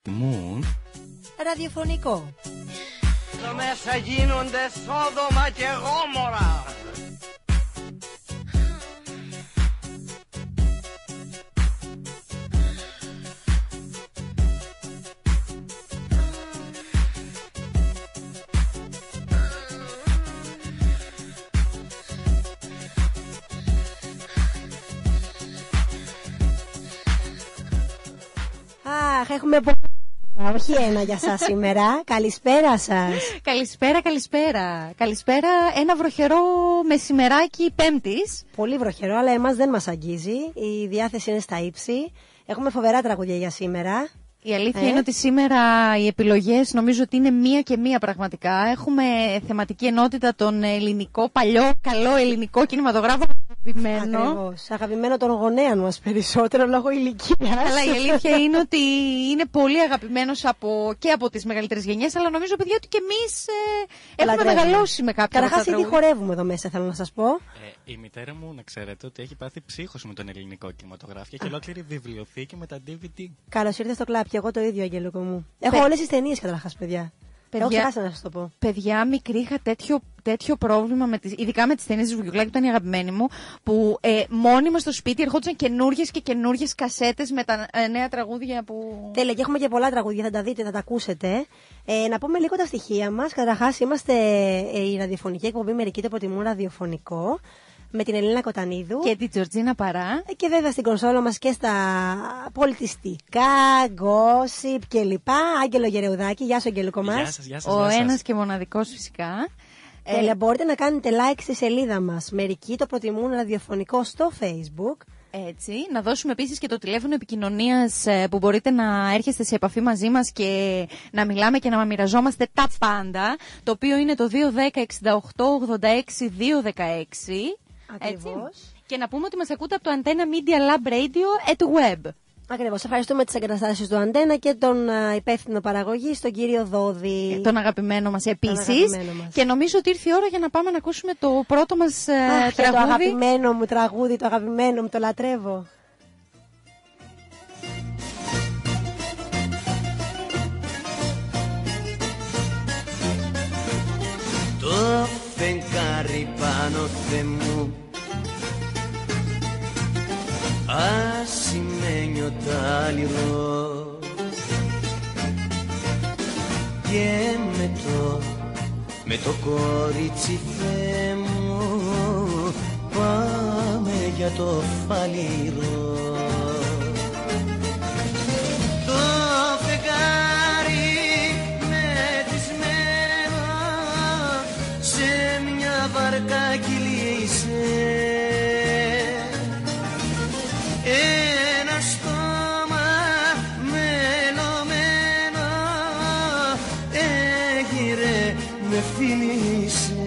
Moon. Ραδιοφωνικό. Εδώ μέσα γίνονται Σόδομα και Γόμορα. Αχ, έχουμε όχι ένα για σας σήμερα. Καλησπέρα σας. Καλησπέρα. Καλησπέρα, ένα βροχερό μεσημεράκι Πέμπτης. Πολύ βροχερό, αλλά εμάς δεν μας αγγίζει. Η διάθεση είναι στα ύψη. Έχουμε φοβερά τραγούδια για σήμερα. Η αλήθεια είναι ότι σήμερα οι επιλογές νομίζω ότι είναι μία και μία πραγματικά. Έχουμε θεματική ενότητα τον ελληνικό, παλιό, καλό ελληνικό κινηματογράφο αγαπημένο. Ακριβώς. Αγαπημένο των γονέων μας περισσότερο λόγω ηλικίας. Αλλά η αλήθεια είναι ότι είναι πολύ αγαπημένος και από τις μεγαλύτερες γενιές, αλλά νομίζω, παιδιά, ότι και εμείς έχουμε μεγαλώσει με κάποια Καταρχάς, ήδη τραγούδια. χορεύουμε εδώ μέσα, θέλω να σας πω. Η μητέρα μου, να ξέρετε, ότι έχει πάθει ψύχωση με τον ελληνικό κινηματογράφο και ολόκληρη βιβλιοθήκη με τα DVD. Καλώς ήρθες στο κλαπ, και εγώ το ίδιο, Αγγέλικο μου. Έχω όλες τις ταινίες καταρχάς, παιδιά. Έχω ξεχάσει να σας το πω. Παιδιά, μικρή είχα τέτοιο πρόβλημα, ειδικά με τις ταινίες της Βουγιουκλάκη, που ήταν η αγαπημένη μου, που μόνιμα στο σπίτι ερχόντουσαν καινούργιες κασέτες με τα νέα τραγούδια που... Τέλεια, και έχουμε και πολλά τραγούδια, θα τα δείτε, θα τα ακούσετε. Να πούμε λίγο τα στοιχεία μας. Καταρχάς, είμαστε η ραδιοφωνική εκπομπή Μερικοί το προτιμούν ραδιοφωνικό, με την Ελίνα Κοτανίδου και την Τζορτζίνα Παρά. Και βέβαια στην κονσόλα μας και στα πολιτιστικά, gossip κλπ. Άγγελο Γερεουδάκη. Γεια σου, Αγγελικό μας. Γεια σας. Ο ένας και μοναδικός φυσικά. Τέλεια, μπορείτε να κάνετε like στη σελίδα μας. Μερικοί το προτιμούν ραδιοφωνικό στο Facebook. Έτσι, να δώσουμε επίσης και το τηλέφωνο επικοινωνίας που μπορείτε να έρχεστε σε επαφή μαζί μας και να μιλάμε και να μοιραζόμαστε τα πάντα, το οποίο είναι το 210 68 86 216. Ακριβώς. Και να πούμε ότι μας ακούτε από το Antenna Media Lab Radio at Web. Ακριβώς. Ευχαριστούμε τις εγκαταστάσεις του Αντένα και τον υπεύθυνο παραγωγής, τον κύριο Δόδη. Τον αγαπημένο μας επίσης. Και νομίζω ότι ήρθε η ώρα για να πάμε να ακούσουμε το πρώτο μας τραγούδι. Το αγαπημένο μου τραγούδι, το αγαπημένο μου, το λατρεύω. Το φεγγάρι πάνω Θεέ μου, ασημένιο τάλιρο, και με το κορίτσι Θεέ μου πάμε για το φαλιρό. Το φεγγάρι μετισμένο σε μια βαρκά κυλήσε, ένα στόμα μελωμένο έγειρε, με φίλησε.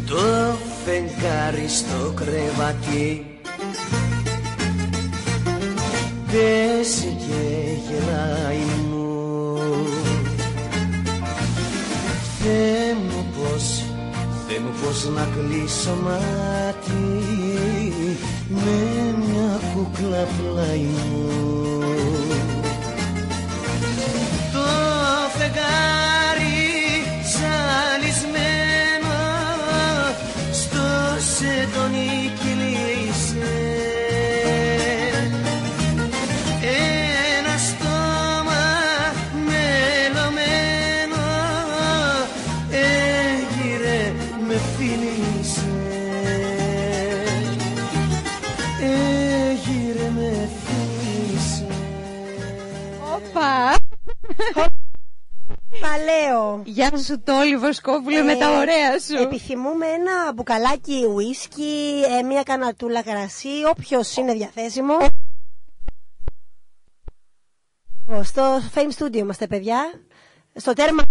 Το φεγγάρι στο κρεβάτι πέσει και γελάει μου. Θεέ μου πως να κλείσω μάτι με μια κούκλα πλάι μου. Το φεγγάρι ζαλισμένο στο σεντόνι κυλήσε, ένα στόμα μελωμένο έγειρε, με φίλησε, έγειρε, με φίλησε. Όπα! Παλαιό. Γεια σου Τόλι Βοσκόπουλε, με τα ωραία σου. Επιθυμούμε ένα μπουκαλάκι ουίσκι, μια κανατούλα κρασί, όποιος είναι διαθέσιμο. Στο Fame Studio είμαστε, παιδιά. Στο τέρμα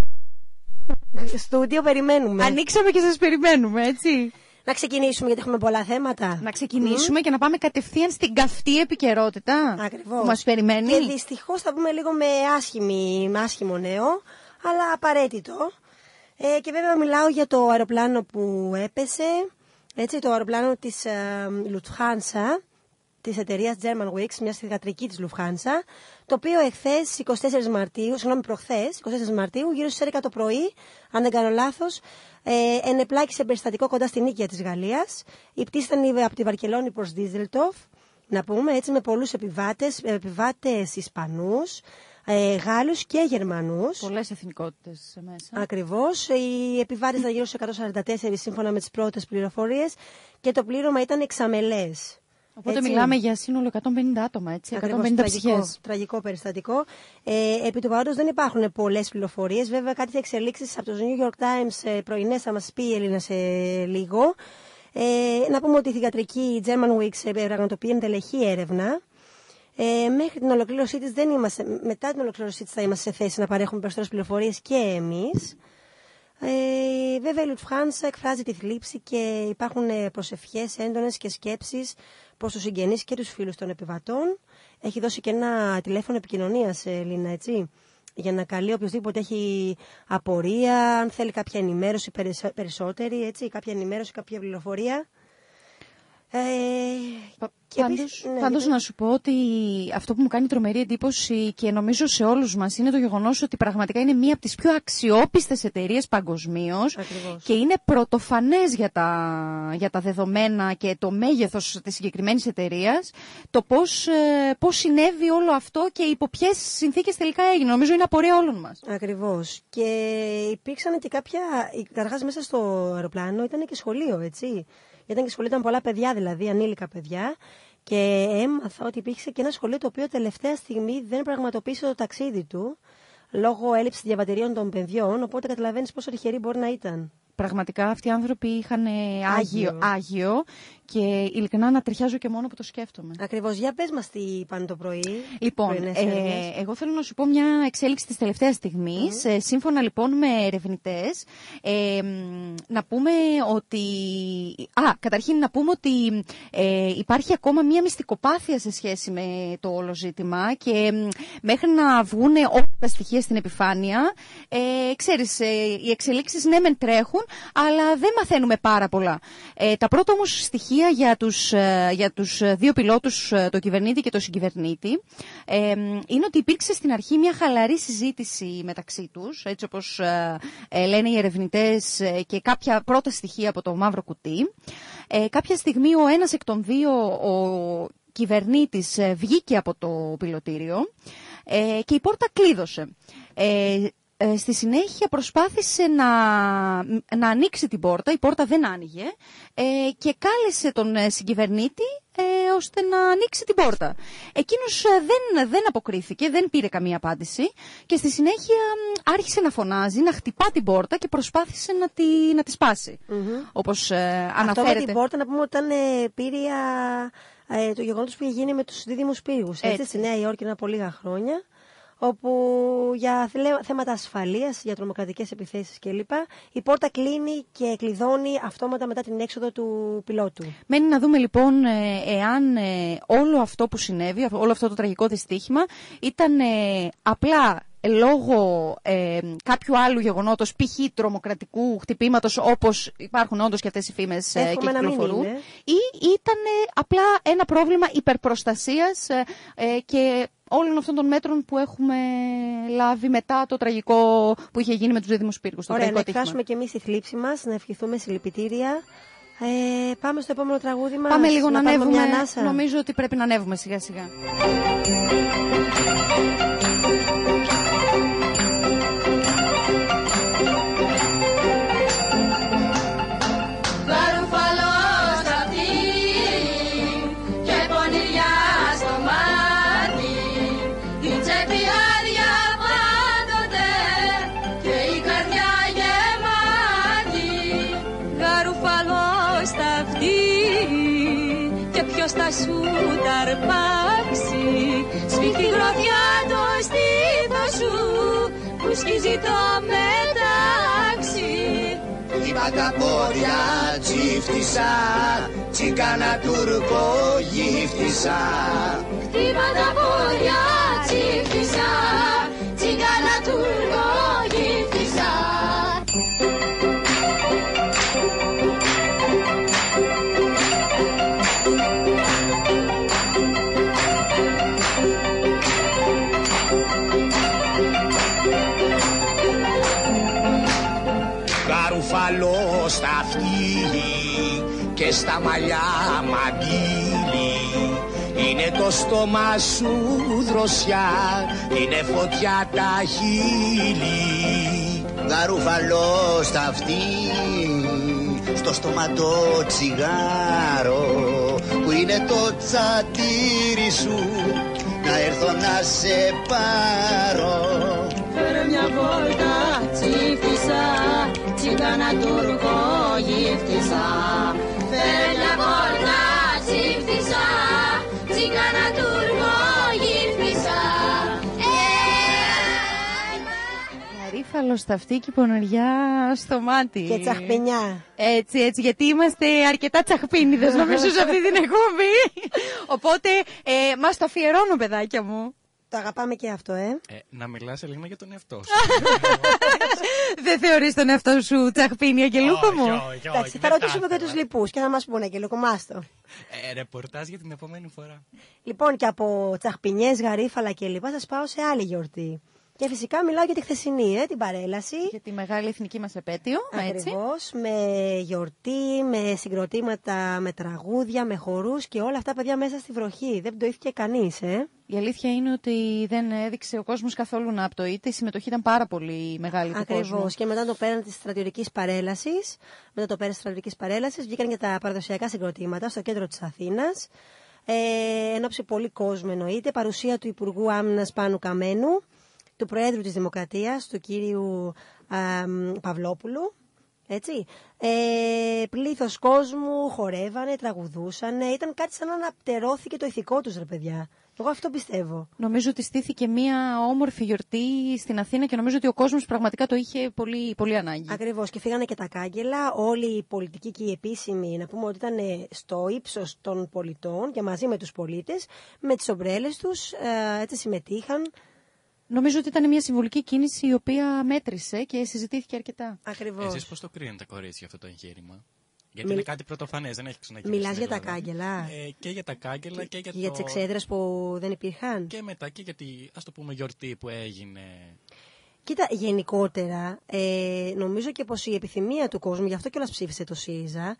Studio περιμένουμε. Ανοίξαμε και σας περιμένουμε, έτσι. Να ξεκινήσουμε γιατί έχουμε πολλά θέματα. Να ξεκινήσουμε και να πάμε κατευθείαν στην καυτή επικαιρότητα. Ακριβώς. Που μας περιμένει. Και δυστυχώς θα πούμε λίγο με άσχημο νέο, αλλά απαραίτητο. Και βέβαια μιλάω για το αεροπλάνο που έπεσε, έτσι, το αεροπλάνο της Lufthansa, της εταιρείας Germanwings, μια θηγατρική της Lufthansa, το οποίο εχθές, προχθές, 24 Μαρτίου, γύρω στις 11 το πρωί, αν δεν κάνω λάθος, ενεπλάκησε περιστατικό κοντά στην Νίκαια της Γαλλίας. Η πτήση ήταν από τη Βαρκελόνη προς Ντίζελντορφ, να πούμε, έτσι, με πολλούς επιβάτες Ισπανούς, Γάλλους και Γερμανούς. Πολλές εθνικότητες μέσα. Ακριβώς. Οι επιβάτες ήταν γύρω στους 144 σύμφωνα με τις πρώτες πληροφορίες και το πλήρωμα ήταν εξαμελές. Οπότε μιλάμε για σύνολο 150 άτομα, έτσι, 150 ψυχές. Τραγικό περιστατικό. Επί του παρόντος δεν υπάρχουν πολλές πληροφορίες. Βέβαια, κάτι εξελίξεις από το New York Times πρωινές θα μας πει η Έλληνα σε λίγο. Να πούμε ότι η θυγατρική Germanwings πραγματοποιεί εντελεχή έρευνα. Μέχρι την ολοκλήρωσή της μετά την ολοκλήρωσή της θα είμαστε σε θέση να παρέχουμε περισσότερες πληροφορίες και εμείς. Βέβαια η Lufthansa εκφράζει τη θλίψη και υπάρχουν προσευχές έντονες και σκέψεις προς τους συγγενείς και τους φίλους των επιβατών. Έχει δώσει και ένα τηλέφωνο επικοινωνίας, Λίνα, έτσι, για να καλεί οποιοδήποτε έχει απορία, αν θέλει κάποια ενημέρωση περισσότερη, έτσι, κάποια ενημέρωση, κάποια πληροφορία. Πάντως να σου πω ότι αυτό που μου κάνει τρομερή εντύπωση και νομίζω σε όλους μας είναι το γεγονός ότι πραγματικά είναι μία από τις πιο αξιόπιστες εταιρείες παγκοσμίως και είναι πρωτοφανές για τα δεδομένα και το μέγεθος της συγκεκριμένης εταιρείας, το πώς συνέβη όλο αυτό και υπό ποιες συνθήκες τελικά έγινε. Νομίζω είναι απορία όλων μας. Ακριβώς. Και υπήρξαν και καταρχάς μέσα στο αεροπλάνο ήταν και σχολείο, έτσι. Ήταν πολλά παιδιά, δηλαδή ανήλικα παιδιά, και έμαθα ότι υπήρξε και ένα σχολείο το οποίο τελευταία στιγμή δεν πραγματοποίησε το ταξίδι του λόγω έλλειψης διαβατηρίων των παιδιών, οπότε καταλαβαίνεις πόσο τυχεροί μπορεί να ήταν. Πραγματικά αυτοί οι άνθρωποι είχαν άγιο και ειλικρινά να τριχιάζω και μόνο που το σκέφτομαι. Ακριβώς. Για πες μας τι είπαν το πρωί. Λοιπόν, εγώ θέλω να σου πω μια εξέλιξη της τελευταίας στιγμής. Σύμφωνα λοιπόν με ερευνητές, να πούμε ότι... καταρχήν να πούμε ότι υπάρχει ακόμα μια μυστικοπάθεια σε σχέση με το όλο ζήτημα και μέχρι να βγουν όλα τα στοιχεία στην επιφάνεια, ξέρεις, οι εξελίξεις ναι μεν τρέχουν, αλλά δεν μαθαίνουμε πάρα πολλά. Τα πρώτα όμως στοιχεία για τους δύο πιλότους, τον κυβερνήτη και τον συγκυβερνήτη, είναι ότι υπήρξε στην αρχή μια χαλαρή συζήτηση μεταξύ τους, έτσι όπως λένε οι ερευνητές, και κάποια πρώτα στοιχεία από το μαύρο κουτί. Κάποια στιγμή ο ένας εκ των δύο, ο κυβερνήτης, βγήκε από το πιλωτήριο και η πόρτα κλείδωσε. Στη συνέχεια προσπάθησε να ανοίξει την πόρτα, η πόρτα δεν άνοιγε και κάλεσε τον συγκυβερνήτη ώστε να ανοίξει την πόρτα. Εκείνος δεν αποκρίθηκε, δεν πήρε καμία απάντηση και στη συνέχεια άρχισε να φωνάζει, να χτυπά την πόρτα και προσπάθησε να τη σπάσει. Όπως αναφέρεται. Αυτό με την πόρτα να πούμε ότι ήταν πύρια το γεγονός που είχε γίνει με τους δίδυμους πύργους. Έτσι, στη Νέα Υόρκη από λίγα χρόνια, όπου για θέματα ασφαλείας, για τρομοκρατικές επιθέσεις κλπ. Η πόρτα κλείνει και κλειδώνει αυτόματα μετά την έξοδο του πιλότου. Μένει να δούμε λοιπόν εάν όλο αυτό που συνέβη, όλο αυτό το τραγικό δυστύχημα ήταν απλά λόγω κάποιου άλλου γεγονότος, π.χ. τρομοκρατικού χτυπήματος, όπως υπάρχουν όντως και αυτές οι φήμες και κυκλοφορούν, ή ήταν απλά ένα πρόβλημα υπερπροστασίας και όλων αυτών των μέτρων που έχουμε λάβει μετά το τραγικό που είχε γίνει με τους δίδυμους πύργους. Ωραία, να εκφράσουμε και εμείς τη θλίψη μας, να ευχηθούμε συλληπιτήρια. Πάμε στο επόμενο τραγούδι μας. Πάμε λίγο να ανέβουμε. Νομίζω ότι πρέπει να ανέβουμε σιγά σιγά. Θα σου ταρπάξει, σφίχτη γροθιά το στήθος σου που σκίζει το μετάξι. τα πόδια τσίφτησα, τσίκανα τουρκο γύφτησα. Χτύπα τα πόδια τσίφτησα, τσίκανα τουρκο γύφτησα. Καρουφαλό στα αυτή και στα μαλλιά μαγγίλι. Είναι το στόμα σου δροσιά, είναι φωτιά τα χείλη. Καρουφαλό στα αυτή, στο στόμα το τσιγάρο, που είναι το τσατήρι σου, να έρθω να σε πάρω. Φέρε μια βόλτα τσίφτησα, τσίκανα τουρκο γύφτησα. Φέρε μια βόλτα τσίφτησα, τσίκανα τουρκο γύφτησα. Γαρίφαλο στα αυτή και πονοριά στο μάτι. Και τσαχπινιά. Έτσι, γιατί είμαστε αρκετά τσαχπίνιδες νομίζω σε αυτή την εκπομπή. Οπότε μας το αφιερώνω, παιδάκια μου. Το αγαπάμε και αυτό, Να μιλάς Ελίνα για τον εαυτό σου. Δεν θεωρείς τον εαυτό σου τσαχπίνη, Αγγελούκο μου? Εντάξει, θα ρωτήσουμε και τους λοιπούς και θα μας πούνε, Αγγελούκο, μάστο. Ρεπορτάζ για την επόμενη φορά. Λοιπόν, και από τσαχπινιές, γαρίφαλα και λοιπά, σας πάω σε άλλη γιορτή. Και φυσικά μιλάω για τη χθεσινή, την παρέλαση. Για τη μεγάλη εθνική μας επέτειο, έτσι. Ακριβώς, με γιορτή, με συγκροτήματα, με τραγούδια, με χορούς και όλα αυτά, παιδιά, μέσα στη βροχή. Δεν πτωήθηκε κανείς, Η αλήθεια είναι ότι δεν έδειξε ο κόσμος καθόλου να απτωείται. Η συμμετοχή ήταν πάρα πολύ μεγάλη του κόσμου. Ακριβώς. Και μετά το πέραν της στρατιωτικής παρέλασης, βγήκαν και τα παραδοσιακά συγκροτήματα στο κέντρο της Αθήνας. Ενόψει πολύ κόσμο, εννοείται. Παρουσία του Υπουργού Άμυνας Πάνου Καμένου, του Προέδρου της Δημοκρατίας, του κύριου Παυλόπουλου. Έτσι. Πλήθος κόσμου, χορεύανε, τραγουδούσανε. Ήταν κάτι σαν να αναπτερώθηκε το ηθικό τους, ρε παιδιά. Εγώ αυτό πιστεύω. Νομίζω ότι στήθηκε μια όμορφη γιορτή στην Αθήνα και νομίζω ότι ο κόσμος πραγματικά το είχε πολύ, πολύ ανάγκη. Ακριβώς, και φύγανε και τα κάγκελα. Όλοι οι πολιτικοί και οι επίσημοι, να πούμε ότι ήταν στο ύψος των πολιτών και μαζί με τους πολίτες, με τις ομπρέλες τους, έτσι συμμετείχαν. Νομίζω ότι ήταν μια συμβολική κίνηση η οποία μέτρησε και συζητήθηκε αρκετά. Ακριβώς. Εσείς πώς το κρίνετε, κορίτσια, αυτό το εγχείρημα? Γιατί είναι κάτι πρωτοφανές, δεν έχει ξαναγίνει. Μιλάς για τα κάγκελα. Και για τα κάγκελα και για, για τις εξέδρες που δεν υπήρχαν. Και μετά και για τη, ας το πούμε, γιορτή που έγινε. Κοίτα, γενικότερα, νομίζω και πως η επιθυμία του κόσμου, γι' αυτό κιόλας ψήφισε το ΣΥΡΙΖΑ,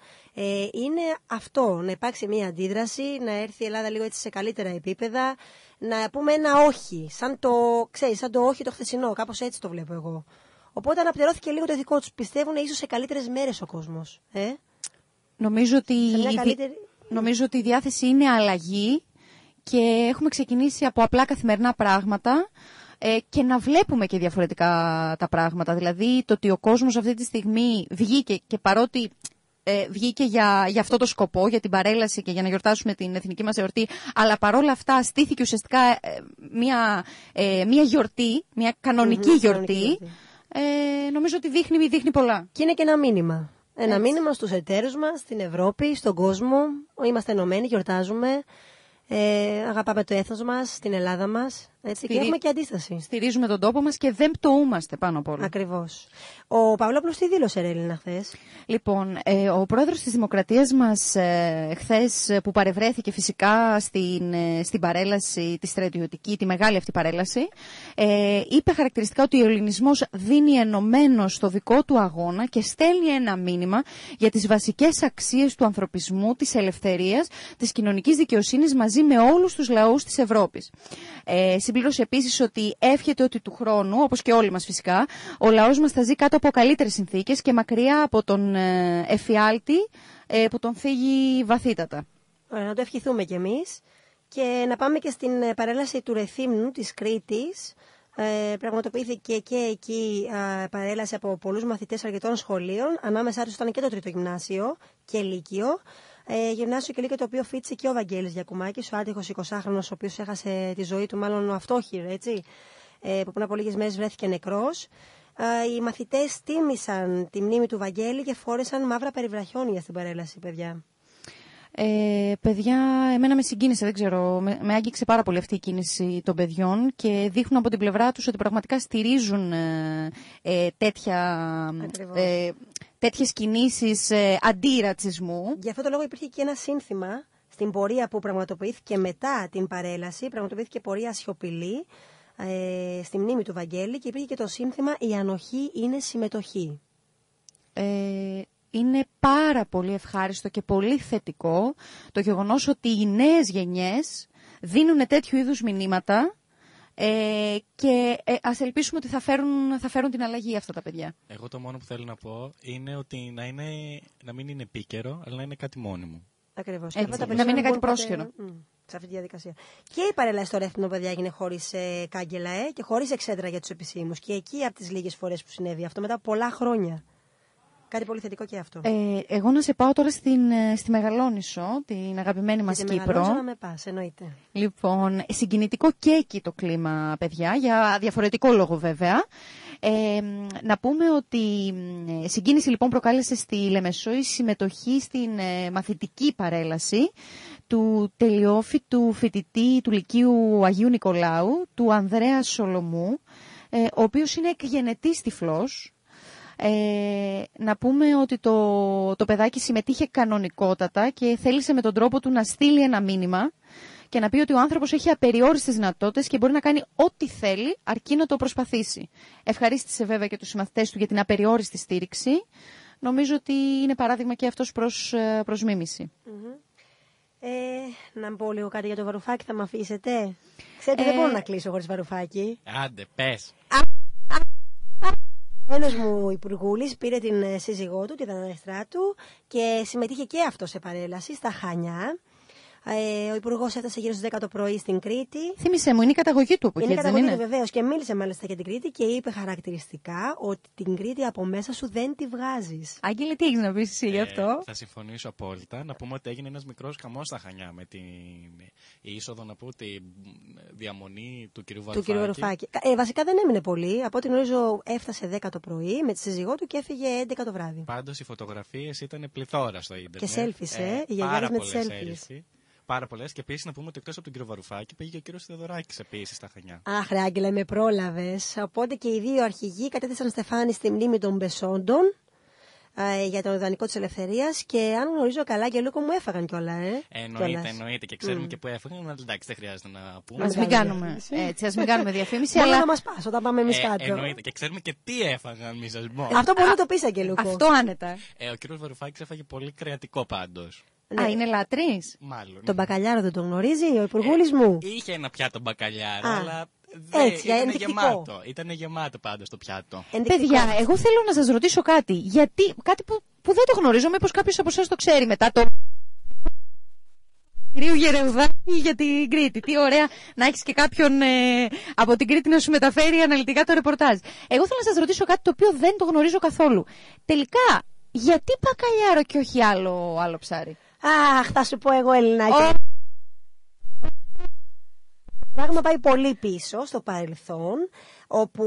είναι αυτό, να υπάρξει μια αντίδραση, να έρθει η Ελλάδα λίγο έτσι σε καλύτερα επίπεδα, να πούμε ένα όχι, σαν το όχι το χθεσινό, κάπως έτσι το βλέπω εγώ. Οπότε αναπτερώθηκε λίγο το ηθικό τους, πιστεύουν ίσως σε καλύτερες μέρες ο κόσμος. Νομίζω ότι η διάθεση είναι αλλαγή και έχουμε ξεκινήσει από απλά καθημερινά πράγματα και να βλέπουμε και διαφορετικά τα πράγματα. Δηλαδή το ότι ο κόσμος αυτή τη στιγμή βγήκε και παρότι βγήκε για αυτό το σκοπό, για την παρέλαση και για να γιορτάσουμε την εθνική μας εορτή, αλλά παρόλα αυτά στήθηκε ουσιαστικά μια γιορτή, μια κανονική γιορτή. Νομίζω ότι δείχνει πολλά. Και είναι και ένα μήνυμα. Ένα μήνυμα στους εταίρους μας, στην Ευρώπη, στον κόσμο. Είμαστε ενωμένοι, γιορτάζουμε. Αγαπάμε το έθνος μας, την Ελλάδα μας. Έτσι, και έχουμε και αντίσταση. Στηρίζουμε τον τόπο μας και δεν πτωούμαστε πάνω απ' όλα. Ακριβώς. Ο Παυλόπουλος τι δήλωσε, ρε Έλληνα, χθες? Λοιπόν, ο πρόεδρος της Δημοκρατίας μας χθες που παρευρέθηκε φυσικά στην παρέλαση, τη στρατιωτική, τη μεγάλη αυτή παρέλαση, είπε χαρακτηριστικά ότι ο ελληνισμός δίνει ενωμένο στο δικό του αγώνα και στέλνει ένα μήνυμα για τις βασικές αξίες του ανθρωπισμού, της ελευθερίας, της κοινωνικής δικαιοσύνης μαζί με όλους τους λαούς της Ευρώπης. Συμπλήρωσε επίσης ότι εύχεται ότι του χρόνου, όπως και όλοι μας φυσικά, ο λαός μας θα ζει κάτω από καλύτερες συνθήκες και μακριά από τον εφιάλτη που τον θίγει βαθύτατα. Ωραία, να το ευχηθούμε κι εμείς. Και να πάμε και στην παρέλαση του Ρεθύμνου της Κρήτης. Πραγματοποιήθηκε και εκεί παρέλαση από πολλούς μαθητές αρκετών σχολείων. Ανάμεσά τους ήταν και το τρίτο γυμνάσιο και λύκειο. Γυμνάσιο και λύκειο το οποίο φοιτησε και ο Βαγγέλης Γιακουμάκης, ο άτυχος 20χρονος, ο οποίος έχασε τη ζωή του, μάλλον ο αυτόχειρ, έτσι, που πριν από λίγες μέρες βρέθηκε νεκρός. οι μαθητές τίμησαν τη μνήμη του Βαγγέλη και φόρεσαν μαύρα περιβραχιόνια στην παρέλαση, παιδιά. Παιδιά, εμένα με συγκίνησε, δεν ξέρω, με άγγιξε πάρα πολύ αυτή η κίνηση των παιδιών και δείχνουν από την πλευρά τους ότι πραγματικά στηρίζουν τέτοιες κινήσεις αντιρατσισμού. Γι' αυτό το λόγο υπήρχε και ένα σύνθημα στην πορεία που πραγματοποιήθηκε μετά την παρέλαση, πραγματοποιήθηκε πορεία σιωπηλή στη μνήμη του Βαγγέλη και υπήρχε και το σύνθημα «Η ανοχή είναι συμμετοχή». Είναι πάρα πολύ ευχάριστο και πολύ θετικό το γεγονός ότι οι νέες γενιές δίνουν τέτοιου είδους μηνύματα και ας ελπίσουμε ότι θα φέρουν την αλλαγή αυτά τα παιδιά. Εγώ το μόνο που θέλω να πω είναι ότι να μην είναι επίκαιρο, αλλά να είναι κάτι μόνιμο. Ακριβώς. Να μην είναι κάτι πρόσχερο. Σε αυτή τη διαδικασία. Και η παρέλαση στο Ρεύθυνο, παιδιά, έγινε χωρίς κάγκελα και χωρίς εξέδρα για τους επισήμους. Και εκεί από τις λίγες φορές που συνέβη αυτό, μετά από πολλά χρόνια. Κάτι πολύ θετικό και αυτό. Εγώ να σε πάω τώρα στη Μεγαλόνισσο, την αγαπημένη μας Κύπρο. Μεγαλόνισσο να με πας, εννοείται. Λοιπόν, συγκινητικό και εκεί το κλίμα, παιδιά, για διαφορετικό λόγο βέβαια. Να πούμε ότι συγκίνηση λοιπόν προκάλεσε στη Λεμεσό η συμμετοχή στην μαθητική παρέλαση του τελειόφοιτου φοιτητή του Λυκείου Αγίου Νικολάου, του Ανδρέα Σολομού, ο οποίος είναι εκγενετής τυφλός. Να πούμε ότι το παιδάκι συμμετείχε κανονικότατα και θέλησε με τον τρόπο του να στείλει ένα μήνυμα και να πει ότι ο άνθρωπος έχει απεριόριστες δυνατότητες και μπορεί να κάνει ό,τι θέλει αρκεί να το προσπαθήσει. Ευχαρίστησε βέβαια και τους συμμαθητές του για την απεριόριστη στήριξη. Νομίζω ότι είναι παράδειγμα και αυτός προς μίμηση. Να πω λίγο κάτι για το Βαρουφάκι, θα με αφήσετε? Ξέρετε, δεν μπορώ να κλείσω χωρίς Βαρουφάκι. Άντε, πες. Ένας μου υπουργούλης πήρε την σύζυγό του, τη δαναέστρά του και συμμετείχε και αυτό σε παρέλαση στα Χανιά. Ο υπουργός έφτασε γύρω στις 10 το πρωί στην Κρήτη. Θύμισε μου, είναι η καταγωγή του από εκεί, είναι? Είναι η καταγωγή του βεβαίως και μίλησε μάλιστα για την Κρήτη και είπε χαρακτηριστικά ότι την Κρήτη από μέσα σου δεν τη βγάζεις. Άγγελε, τι έχεις να πεις εσύ γι' αυτό? Θα συμφωνήσω απόλυτα. Να πούμε ότι έγινε ένας μικρός χαμός στα Χανιά με την είσοδο, να πω, τη διαμονή του κ. Βαρουφάκη. Βασικά δεν έμεινε πολύ. Από ό,τι γνωρίζω έφτασε 10 το πρωί με τη σύζυγό του και έφυγε 11 το βράδυ. Πάντως οι φωτογραφίες ήταν πληθώρα στο ίντερνετ. Και σέλφις, οι γιαγιάδες με τις σέλφις. Πάρα πολλές. Και επίσης να πούμε ότι εκτός από τον κύριο Βαρουφάκη πήγε και ο κύριος Θεοδωράκης επίσης στα Χανιά. Αχ, ρε Άγγελα, με πρόλαβες. Οπότε και οι δύο αρχηγοί κατέθεσαν στεφάνι στη μνήμη των Μπεσόντων για τον ιδανικό της ελευθερίας και αν γνωρίζω καλά και Λούκο μου έφαγαν κιόλα. Εννοείται και ξέρουμε και που έφαγαν, αλλά εντάξει, δεν χρειάζεται να πούμε. Ας μην κάνουμε διαφήμιση. Αλλά να μας πας όταν πάμε εμείς κάτω. Εννοείται και ξέρουμε και τι έφαγαν, μη σας πω. Αυτό μπορεί να το πεις, Αγγελούκο. Αυτό άνετα. Ο κύριος Βαρουφάκης έφαγε πολύ κρεατικό πάντως. Α, είναι λατρής. Μάλλον. Τον μπακαλιάρο δεν τον γνωρίζει ο υπουργούλης μου? Είχε ένα πιάτο μπακαλιάρο, αλλά ήταν γεμάτο πάντως το πιάτο. Παιδιά, εγώ θέλω να σας ρωτήσω κάτι. Γιατί, κάτι που δεν το γνωρίζω, μήπως κάποιος από εσάς το ξέρει μετά το κυρίου Γερεουδάκη για την Κρήτη. Τι ωραία να έχεις και κάποιον από την Κρήτη να σου μεταφέρει αναλυτικά το ρεπορτάζ. Εγώ θέλω να σας ρωτήσω κάτι το οποίο δεν το γνωρίζω καθόλου. Τελικά, γιατί μπακαλιάρο και όχι άλλο ψάρι? Αχ, θα σου πω εγώ, Ελληνάκι. Το πράγμα πάει πολύ πίσω στο παρελθόν, όπου...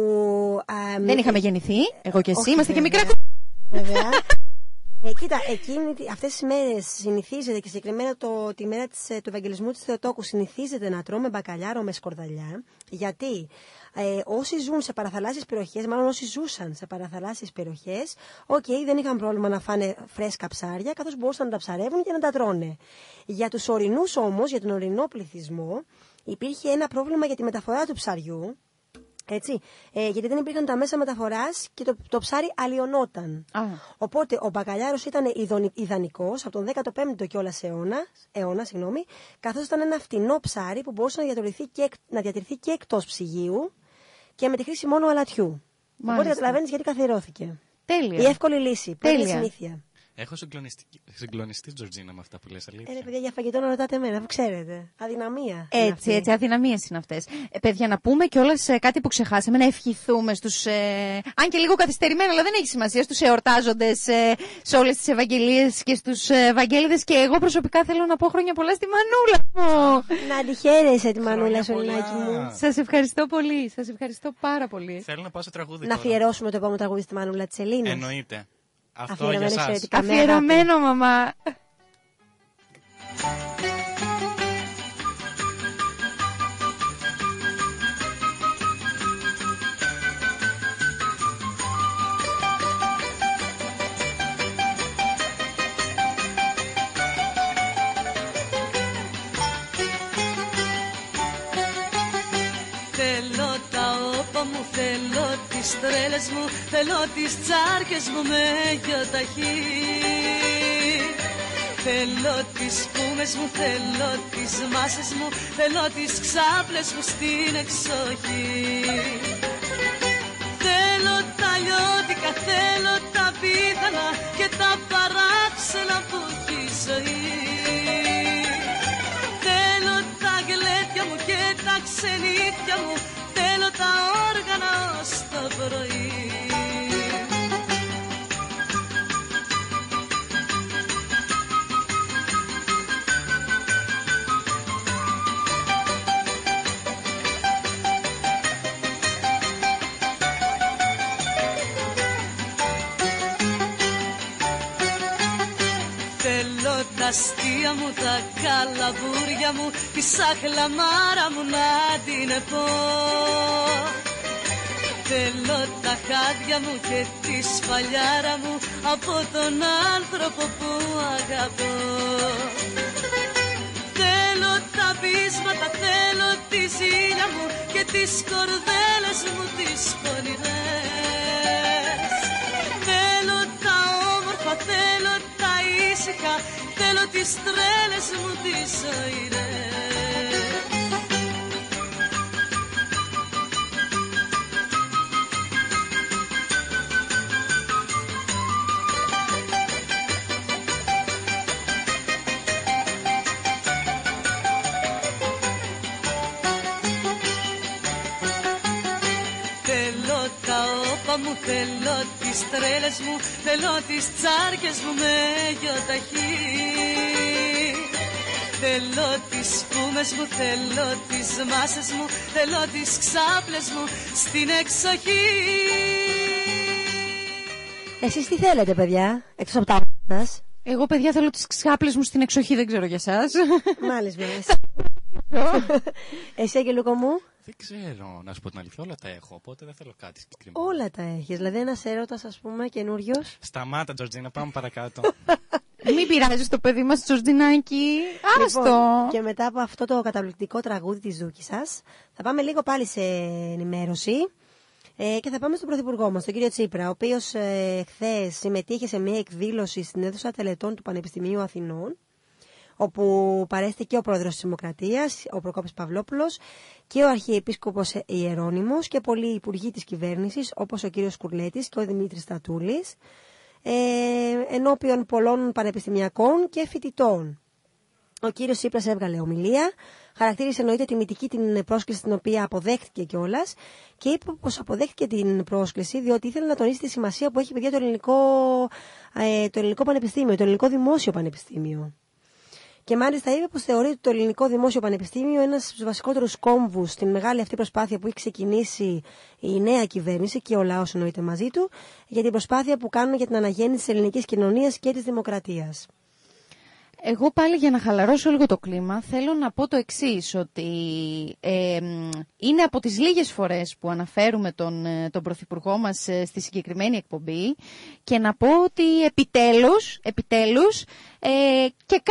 δεν είχαμε γεννηθεί, εγώ και εσύ, είμαστε και μικρά. Βέβαια. Κοίτα, αυτές τις μέρες συνηθίζεται και συγκεκριμένα τη μέρα του Ευαγγελισμού της Θεοτόκου συνηθίζεται να τρώμε μπακαλιάρο με σκορδαλιά. Γιατί όσοι ζουν σε παραθαλάσσιες περιοχές, μάλλον όσοι ζούσαν σε παραθαλάσσιες περιοχές, δεν είχαν πρόβλημα να φάνε φρέσκα ψάρια, καθώς μπορούσαν να τα ψαρεύουν και να τα τρώνε. Για τους ορεινούς όμως, για τον ορεινό πληθυσμό, υπήρχε ένα πρόβλημα για τη μεταφορά του ψαριού. Έτσι, γιατί δεν υπήρχαν τα μέσα μεταφοράς και το ψάρι αλλιωνόταν. Οπότε ο μπακαλιάρος ήταν ιδανικός από τον 15ο κιόλας αιώνα, καθώς ήταν ένα φτηνό ψάρι που μπορούσε να διατηρηθεί και εκτός ψυγείου και με τη χρήση μόνο αλατιού. Οπότε καταλαβαίνεις γιατί καθιερώθηκε. Τέλεια. Η εύκολη λύση. Πρώτη συνήθεια. Έχω συγκλονιστεί, Τζορτζίνα, με αυτά που λες, αλήθεια. Παιδιά, για φαγητό να ρωτάτε εμένα, αφού ξέρετε. Αδυναμία. Έτσι, αδυναμίες είναι αυτές. Παιδιά, να πούμε κιόλας κάτι που ξεχάσαμε, να ευχηθούμε στους, αν και λίγο καθυστερημένα, αλλά δεν έχει σημασία, στους εορτάζοντες σε όλες τις Ευαγγελίες και στους Ευαγγέλιδες. Και εγώ προσωπικά θέλω να πω χρόνια πολλά στη Μανούλα μου. Να τη χαίρεσαι τη Μανούλα, Σολυνάκη μου. Σας ευχαριστώ πολύ, σας ευχαριστώ πάρα πολύ. Θέλω να πάω σε τραγούδι. Να αφιερώσουμε το επόμενο τραγούδι στη Μανούλα της Ελλήνας. Εννοείται. Αυτό για σας. Αφιερωμένο, μαμά. Θέλω τα όπα μου, θέλω τις τρέλες μου, θέλω τις τσάρκες μου με γιοταχή. Θέλω τις φούμες μου, θέλω τις μάσες μου, θέλω τις ξάπλες μου στην εξοχή. Θέλω τα λιώτικα, θέλω τα πίθανα και τα παράξενα που έχει η ζωή. Θέλω τα γλέντια μου και τα ξενύχια μου, θέλω τα όργανα ως το πρωί. Τα αστεία μου, τα καλαβούρια μου, τη σαχλαμάρα μου να την πω. Θέλω τα χάδια μου και τη σφαλιάρα μου από τον άνθρωπο που αγαπώ. Θέλω τα πείσματα, θέλω τη ζήλια μου και τις κορδέλες μου τις πονηρές. Θέλω τα όμορφα, θέλω τα ήσυχα, θέλω τις τρέλες μου τις ζωηρές. Θέλω τα όπα μου, θέλω τις τρέλες μου, θέλω τις τσάρκες μου με γιοταχή. Θέλω τις φούμες μου, θέλω τις μάσες μου, θέλω τις ξάπλες μου στην εξοχή. Εσείς τι θέλετε, παιδιά, εκτός από τα σας? Εγώ, παιδιά, θέλω τις ξάπλες μου στην εξοχή, δεν ξέρω για σας. Μάλιστα. Εσύ, Αγγελούκο μου? Δεν ξέρω, να σου πω την αλήθεια, όλα τα έχω, οπότε δεν θέλω κάτι συγκεκριμένο. Όλα τα έχεις, δηλαδή ένας έρωτας, ας πούμε, καινούριος. Σταμάτα, Τζορτζίνα, πάμε παρακάτω. Μην πειράζει το παιδί μας, Τζορτζινάκη. Άστο. Λοιπόν, και μετά από αυτό το καταπληκτικό τραγούδι της Δούκης σας, θα πάμε λίγο πάλι σε ενημέρωση και θα πάμε στον Πρωθυπουργό μας, τον κύριο Τσίπρα, ο οποίος χθες συμμετείχε σε μια εκδήλωση στην αίθουσα τελετών του Πανεπιστημίου Αθηνών, όπου παρέστηκε ο πρόεδρος της Δημοκρατίας, ο Προκόπης Παυλόπουλος, και ο Αρχιεπίσκοπος Ιερώνυμος και πολλοί υπουργοί της κυβέρνησης, όπως ο κύριος Κουρλέτης και ο Δημήτρης Στατούλης, ενώπιον πολλών πανεπιστημιακών και φοιτητών. Ο κύριος Τσίπρας έβγαλε ομιλία, χαρακτήρισε εννοείται τιμητική την πρόσκληση την οποία αποδέχτηκε κιόλας και είπε πως αποδέχτηκε την πρόσκληση διότι ήθελε να τονίσει τη σημασία που έχει, παιδιά, το ελληνικό πανεπιστήμιο, το ελληνικό δημόσιο πανεπιστήμιο. Και μάλιστα είπε πως θεωρεί το ελληνικό δημόσιο πανεπιστήμιο ένας από τους βασικότερους κόμβους στην μεγάλη αυτή προσπάθεια που έχει ξεκινήσει η νέα κυβέρνηση και ο λαός εννοείται μαζί του, για την προσπάθεια που κάνουν για την αναγέννηση της ελληνικής κοινωνίας και της δημοκρατίας. Εγώ πάλι, για να χαλαρώσω λίγο το κλίμα, θέλω να πω το εξής, ότι είναι από τις λίγες φορές που αναφέρουμε τον Πρωθυπουργό μας στη συγκεκριμένη εκπομπή, και να πω ότι επιτέλους και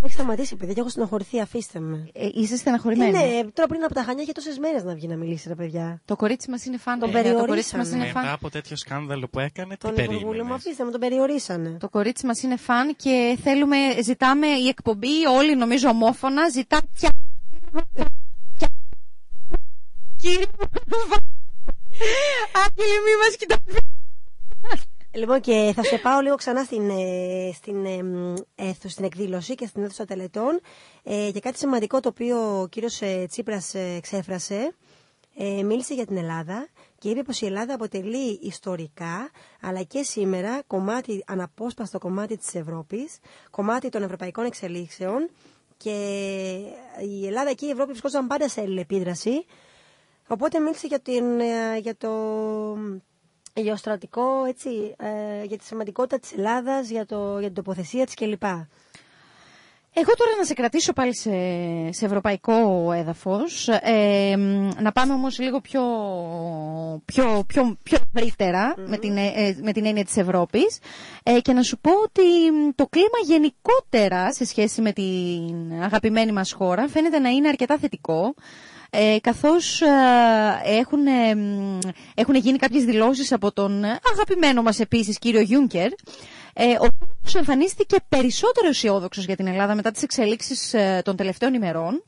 Έχει σταματήσει, παιδιά, και έχω στεναχωρηθεί, αφήστε με. Είσαι στεναχωρημένη? Ναι, τώρα πριν από τα Χανιά είχε τόσες μέρες να βγει να μιλήσει, ρε παιδιά. Το κορίτσι μας είναι φαν. Τον περιορίσανε. Μετά από τέτοιο σκάνδαλο που έκανε, τον τι Υπουργούλιο μου, περίμενες? αφήστε με, τον περιορίσανε. Το κορίτσι μας είναι φαν και ζητάμε η εκπομπή, όλοι νομίζω ομόφωνα, ζητά πια. Άγγελε, μη μας κοιτάς. Λοιπόν, και θα σε πάω λίγο ξανά στην εκδήλωση και στην αίθουσα τελετών για κάτι σημαντικό το οποίο ο κύριος Τσίπρας εξέφρασε. Μίλησε για την Ελλάδα και είπε πως η Ελλάδα αποτελεί ιστορικά αλλά και σήμερα κομμάτι, αναπόσπαστο κομμάτι της Ευρώπης, κομμάτι των ευρωπαϊκών εξελίξεων, και η Ελλάδα και η Ευρώπη βρισκόταν πάντα σε αλληλεπίδραση. Οπότε μίλησε για το γεωστρατικό, έτσι, για τη σημαντικότητα της Ελλάδας, για την τοποθεσία της κλπ. Εγώ τώρα να σε κρατήσω πάλι σε ευρωπαϊκό έδαφος, να πάμε όμως λίγο πιο ευρύτερα με την έννοια της Ευρώπης, και να σου πω ότι το κλίμα γενικότερα σε σχέση με την αγαπημένη μας χώρα φαίνεται να είναι αρκετά θετικό, καθώς έχουν γίνει κάποιες δηλώσεις από τον αγαπημένο μας επίσης κύριο Γιούνκερ, ο οποίος εμφανίστηκε περισσότερο αισιόδοξος για την Ελλάδα μετά τις εξελίξεις των τελευταίων ημερών,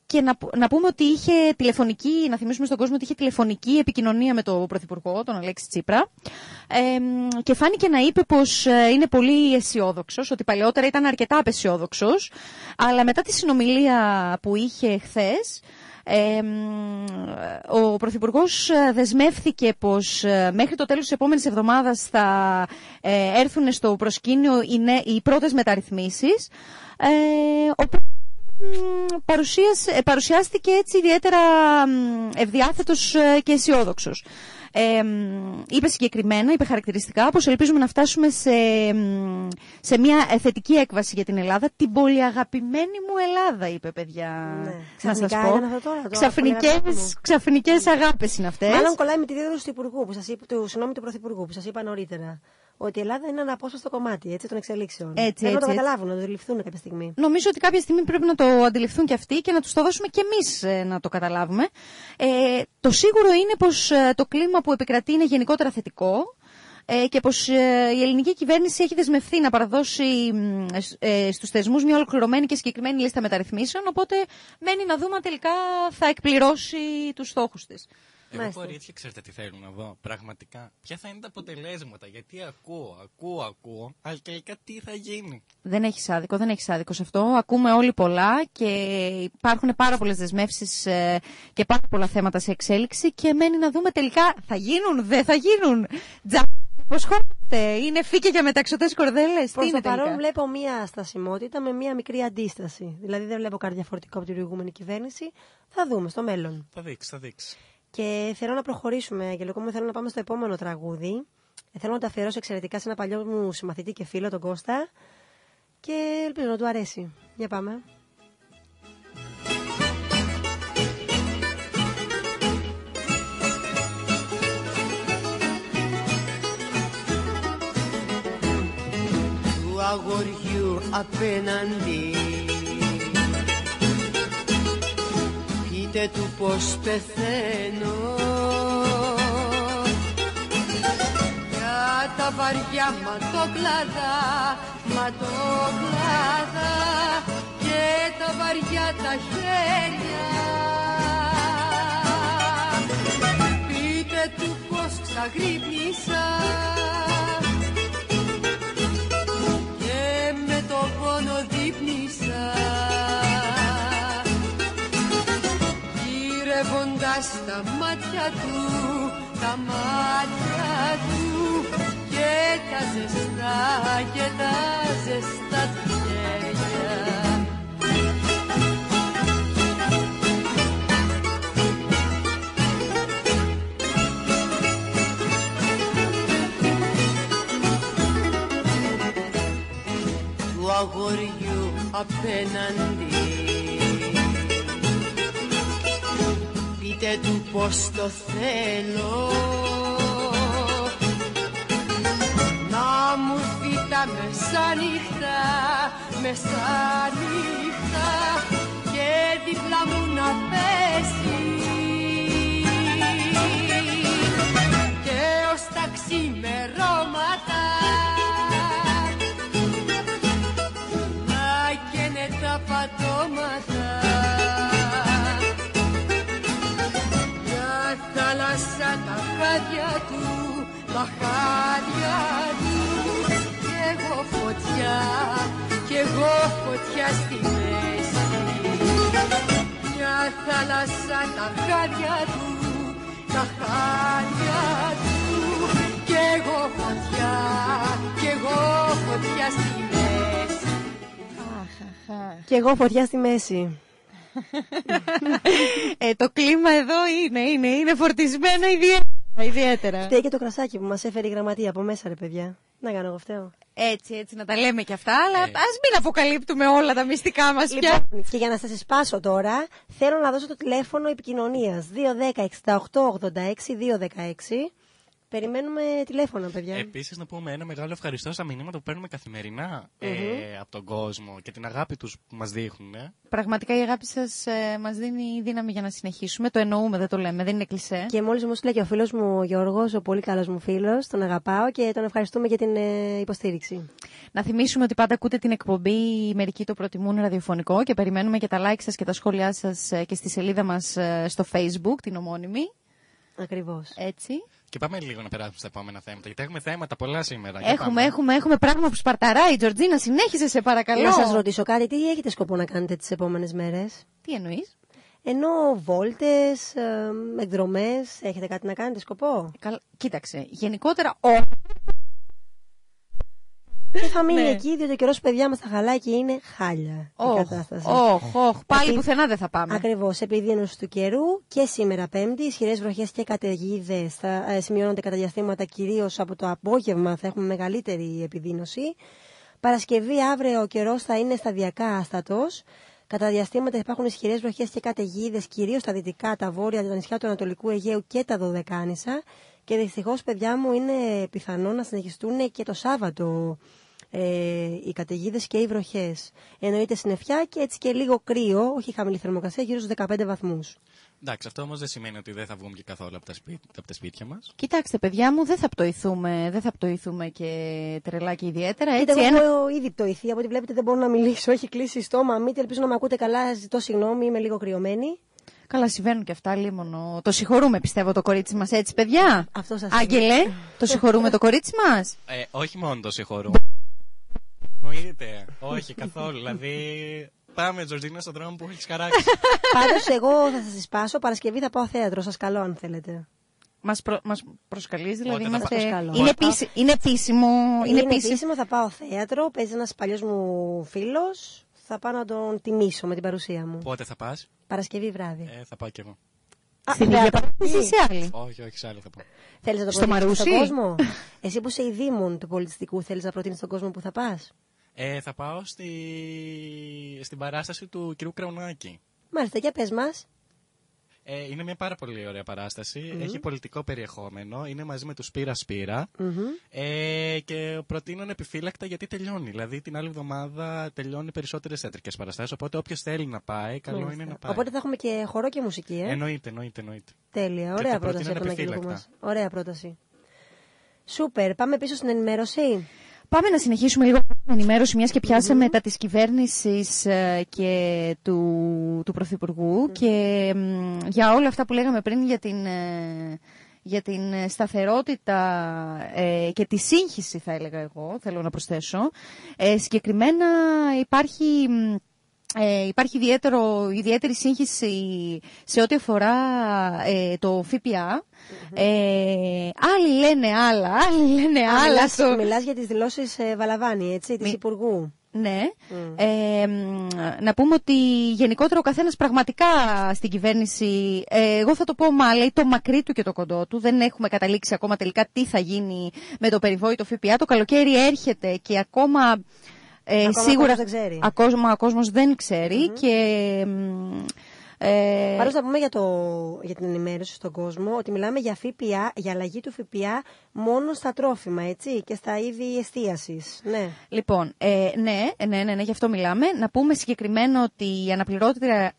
και να πούμε ότι είχε τηλεφωνική, να θυμίσουμε στον κόσμο ότι είχε τηλεφωνική επικοινωνία με τον Πρωθυπουργό, τον Αλέξη Τσίπρα, και φάνηκε να είπε πως είναι πολύ αισιόδοξος, ότι παλαιότερα ήταν αρκετά απεσιόδοξος, αλλά μετά τη συνομιλία που είχε χθες, ο Πρωθυπουργός δεσμεύθηκε πως μέχρι το τέλος της επόμενης εβδομάδας θα έρθουν στο προσκήνιο οι πρώτες μεταρρυθμίσεις, παρουσιάστηκε έτσι ιδιαίτερα ευδιάθετος και αισιόδοξος. Είπε συγκεκριμένα, είπε χαρακτηριστικά πως ελπίζουμε να φτάσουμε σε μια θετική έκβαση για την Ελλάδα, την πολύ αγαπημένη μου Ελλάδα, είπε, παιδιά. Ναι. Να σας πω. Ξαφνικές αγάπες είναι αυτές. Μάλλον κολλάει με τη δήλωση του Υπουργού, του Πρωθυπουργού που σας είπα νωρίτερα. Ότι η Ελλάδα είναι ένα απόσπαστο κομμάτι, έτσι, των εξελίξεων. Πρέπει να το καταλάβουν, να το αντιληφθούν κάποια στιγμή. Νομίζω ότι κάποια στιγμή πρέπει να το αντιληφθούν και αυτοί και να τους το δώσουμε κι εμείς να το καταλάβουμε. Το σίγουρο είναι πως το κλίμα που επικρατεί είναι γενικότερα θετικό, και πως η ελληνική κυβέρνηση έχει δεσμευθεί να παραδώσει στους θεσμούς μια ολοκληρωμένη και συγκεκριμένη λίστα μεταρρυθμίσεων, οπότε μένει να δούμε αν τελικά θα εκπληρώσει τους στόχους της. Εγώ κορίτσια, ξέρετε τι θέλουν να δω, πραγματικά. Ποια θα είναι τα αποτελέσματα, γιατί ακούω, αλλά τελικά τι θα γίνει. Δεν έχεις άδικο σε αυτό. Ακούμε όλοι πολλά και υπάρχουν πάρα πολλές δεσμεύσεις και πάρα πολλά θέματα σε εξέλιξη και μένει να δούμε τελικά θα γίνουν, δεν θα γίνουν. Υποσχόμαστε, είναι φύκια για μεταξωτές κορδέλες. Προς το παρόν βλέπω μία στασιμότητα με μία μικρή αντίσταση. Δηλαδή δεν βλέπω κάτι διαφορετικό από την προηγούμενη κυβέρνηση. Θα δούμε στο μέλλον. Θα δείξει. Και θέλω να προχωρήσουμε, Αγγελικό μου, θέλω να πάμε στο επόμενο τραγούδι. Θέλω να το αφιερώσω εξαιρετικά σε ένα παλιό μου συμμαθητή και φίλο, τον Κώστα. Και ελπίζω να του αρέσει. Για πάμε. Του αγοριού απέναντι πείτε του πως πεθαίνω για τα βαριά ματοκλάδα και τα βαριά τα χέρια. Πείτε του πως ξαγρύπνησα και με το πόνο δείπνησα, γυρεύοντας τα μάτια του και τα ζεστά του χέρια. Του αγοριού απέναντι πείτε του πως το θέλω να μου δει τα μεσάνυχτα και δίπλα μου να πέσει και ως τα ξημερώματα να καίνε τα πατώματα. Τα τα χάδια του. Κι εγώ φωτιά, κι εγώ φωτιά στη μέση. Μια θάλασσα τα χάδια του, τα χάδια του. Κι εγώ φωτιά, κι εγώ φωτιά στη μέση. Κι εγώ φωτιά στη μέση. Το κλίμα εδώ είναι φορτισμένο ιδιαίτερα. Φταίει και το κρασάκι που μας έφερε η γραμματεία από μέσα, ρε παιδιά. Να κάνω εγώ φταίω. Έτσι, να τα λέμε κι αυτά, αλλά ας μην αποκαλύπτουμε όλα τα μυστικά μας πια. Λοιπόν, και για να σας εσπάσω τώρα, θέλω να δώσω το τηλέφωνο επικοινωνίας 210-68-86-216. Περιμένουμε τηλέφωνα, παιδιά. Επίσης, να πούμε ένα μεγάλο ευχαριστώ στα μηνύματα που παίρνουμε καθημερινά από τον κόσμο και την αγάπη τους που μας δείχνουν. Πραγματικά η αγάπη σας μας δίνει δύναμη για να συνεχίσουμε. Το εννοούμε, δεν το λέμε, δεν είναι κλισέ. Και μόλις μου στείλε και ο φίλος μου ο Γιώργος, ο πολύ καλός μου φίλος, τον αγαπάω και τον ευχαριστούμε για την υποστήριξη. Να θυμίσουμε ότι πάντα ακούτε την εκπομπή, μερικοί το προτιμούν ραδιοφωνικό και περιμένουμε και τα like σας και τα σχόλιά σας και στη σελίδα μας στο Facebook, την ομώνυμη. Ακριβώς. Έτσι. Και πάμε λίγο να περάσουμε στα επόμενα θέματα, γιατί έχουμε θέματα πολλά σήμερα. Έχουμε πράγμα που σπαρταράει. Τζορτζίνα, συνέχισε, σε παρακαλώ. Να σας ρωτήσω κάτι, τι έχετε σκοπό να κάνετε τις επόμενες μέρες? Τι εννοείς? Ενώ βόλτες, εκδρομές, έχετε κάτι να κάνετε σκοπό? Κοίταξε, γενικότερα Και θα μείνει εκεί, διότι ο καιρός, παιδιά μας, τα χαλάκι είναι χάλια η κατάσταση. Πάλι πουθενά δεν θα πάμε. Ακριβώς, επιδείνωση του καιρού και σήμερα Πέμπτη, ισχυρές βροχές και καταιγίδες θα σημειώνονται κατά διαστήματα, κυρίως από το απόγευμα θα έχουμε μεγαλύτερη επιδείνωση. Παρασκευή, αύριο ο καιρός θα είναι σταδιακά άστατος. Κατά διαστήματα υπάρχουν ισχυρές βροχές και καταιγίδες, κυρίως στα δυτικά, τα βόρεια, τα νησιά του Ανατολικού Αιγαίου και τα Δωδεκάνησα. Και δυστυχώς, παιδιά μου, είναι πιθανό να συνεχιστούν και το Σάββατο οι καταιγίδες και οι βροχές. Εννοείται συννεφιά και έτσι και λίγο κρύο, όχι χαμηλή θερμοκρασία, γύρω στους 15 βαθμούς. Εντάξει, αυτό όμως δεν σημαίνει ότι δεν θα βγούμε και καθόλου από τα σπίτια μας. Κοιτάξτε, παιδιά μου, δεν θα πτωηθούμε και τρελά και ιδιαίτερα. Έτσι, εγώ έχω ήδη πτωηθεί, από ό,τι βλέπετε δεν μπορώ να μιλήσω, έχει κλείσει στόμα, μύτη, ελπίζω να με ακούτε καλά, ζητώ συγγνώμη, είμαι λίγο κρυωμένη. Καλά, συμβαίνουν και αυτά, λίμωνο. Το συγχωρούμε, πιστεύω, το κορίτσι μας, έτσι, παιδιά. Αυτό σας Άγγελε, το συγχωρούμε το κορίτσι μας. Όχι μόνο το συγχωρούμε. Εννοείται. Όχι καθόλου. Δηλαδή, πάμε, Τζορτζίνα, στον δρόμο που έχεις χαράξει. Πάντως, εγώ θα σας σπάσω. Παρασκευή θα πάω θέατρο. Σας καλώ, αν θέλετε. Μας προσκαλείς, δηλαδή. Είναι επίσημο. Είναι επίσημο, θα πάω θέατρο. Παίζει ένας παλιός μου φίλος. Θα πάω να τον τιμήσω με την παρουσία μου. Πότε θα πας? Παρασκευή βράδυ. Θα πάω κι εγώ. Στην ίδια παράσταση ή σε άλλη? Όχι, σε άλλη θα πάω. Θέλεις να το προτείνεις στον κόσμο? Εσύ που είσαι η δήμον του πολιτιστικού, θέλεις να προτείνεις στον κόσμο που θα πας? Θα πάω στην παράσταση του κυρίου Κραουνάκη. Μάλιστα, για πες μας. Είναι μια πάρα πολύ ωραία παράσταση. Έχει πολιτικό περιεχόμενο. Είναι μαζί με του Σπύρα. Και προτείνω επιφύλακτα γιατί τελειώνει. Δηλαδή την άλλη εβδομάδα τελειώνει περισσότερες θεατρικές παραστάσεις. Οπότε όποιος θέλει να πάει, καλό είναι να πάει. Οπότε θα έχουμε και χορό και μουσική, Εννοείται. Τέλεια. Ωραία πρόταση από τον Αγγελικό μας. Ωραία πρόταση. Σούπερ. Πάμε πίσω στην ενημέρωση. Πάμε να συνεχίσουμε λίγο την ενημέρωση, μιας και πιάσαμε τα της κυβέρνησης και του Πρωθυπουργού και για όλα αυτά που λέγαμε πριν για την σταθερότητα και τη σύγχυση, θα έλεγα εγώ, θέλω να προσθέσω. Συγκεκριμένα υπάρχει ιδιαίτερη σύγχυση σε ό,τι αφορά το ΦΠΑ. Άλλοι λένε άλλα, Μιλάς για τις δηλώσεις Βαλαβάνη, έτσι, της Υπουργού. Ναι. Να πούμε ότι γενικότερα ο καθένας πραγματικά στην κυβέρνηση, εγώ θα το πω λέει το μακρύ του και το κοντό του. Δεν έχουμε καταλήξει ακόμα τελικά τι θα γίνει με το περιβόητο ΦΠΑ. Το καλοκαίρι έρχεται και ακόμα... σίγουρα ο κόσμος δεν ξέρει και... Πάντως θα πούμε για την ενημέρωση στον κόσμο ότι μιλάμε για ΦΠΑ, για αλλαγή του ΦΠΑ μόνο στα τρόφιμα, έτσι, και στα είδη εστίασης. Ναι. Λοιπόν, ναι, γι' αυτό μιλάμε. Να πούμε συγκεκριμένα ότι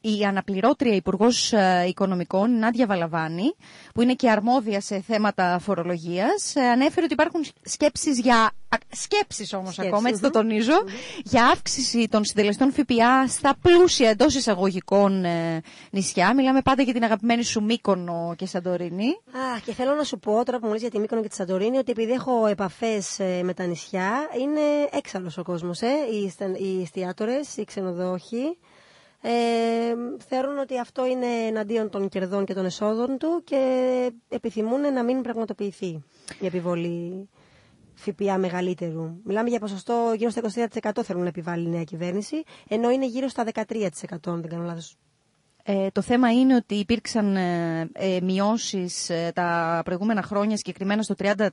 η αναπληρώτρια Υπουργός Οικονομικών, η Νάντια Βαλαβάνη, που είναι και αρμόδια σε θέματα φορολογίας, ανέφερε ότι υπάρχουν σκέψεις όμως ακόμα, έτσι το τονίζω, για αύξηση των συντελεστών ΦΠΑ στα πλούσια εντός εισαγωγικών νησιά. Μιλάμε πάντα για την αγαπημένη σου Μύκονο και Σαντορίνη. Και θέλω να σου πω τώρα που μου λες για τη Μύκονο και τη Σαντορίνη ότι επειδή έχω επαφές με τα νησιά, είναι έξαλλος ο κόσμος. Οι εστιατόρες, οι ξενοδόχοι. Θεωρούν ότι αυτό είναι εναντίον των κερδών και των εσόδων του και επιθυμούν να μην πραγματοποιηθεί η επιβολή ΦΠΑ μεγαλύτερου. Μιλάμε για ποσοστό γύρω στα 23% θέλουν να επιβάλλει η νέα κυβέρνηση, ενώ είναι γύρω στα 13%, αν δεν κάνω λάθος. Το θέμα είναι ότι υπήρξαν μειώσεις τα προηγούμενα χρόνια, συγκεκριμένα στο 30%,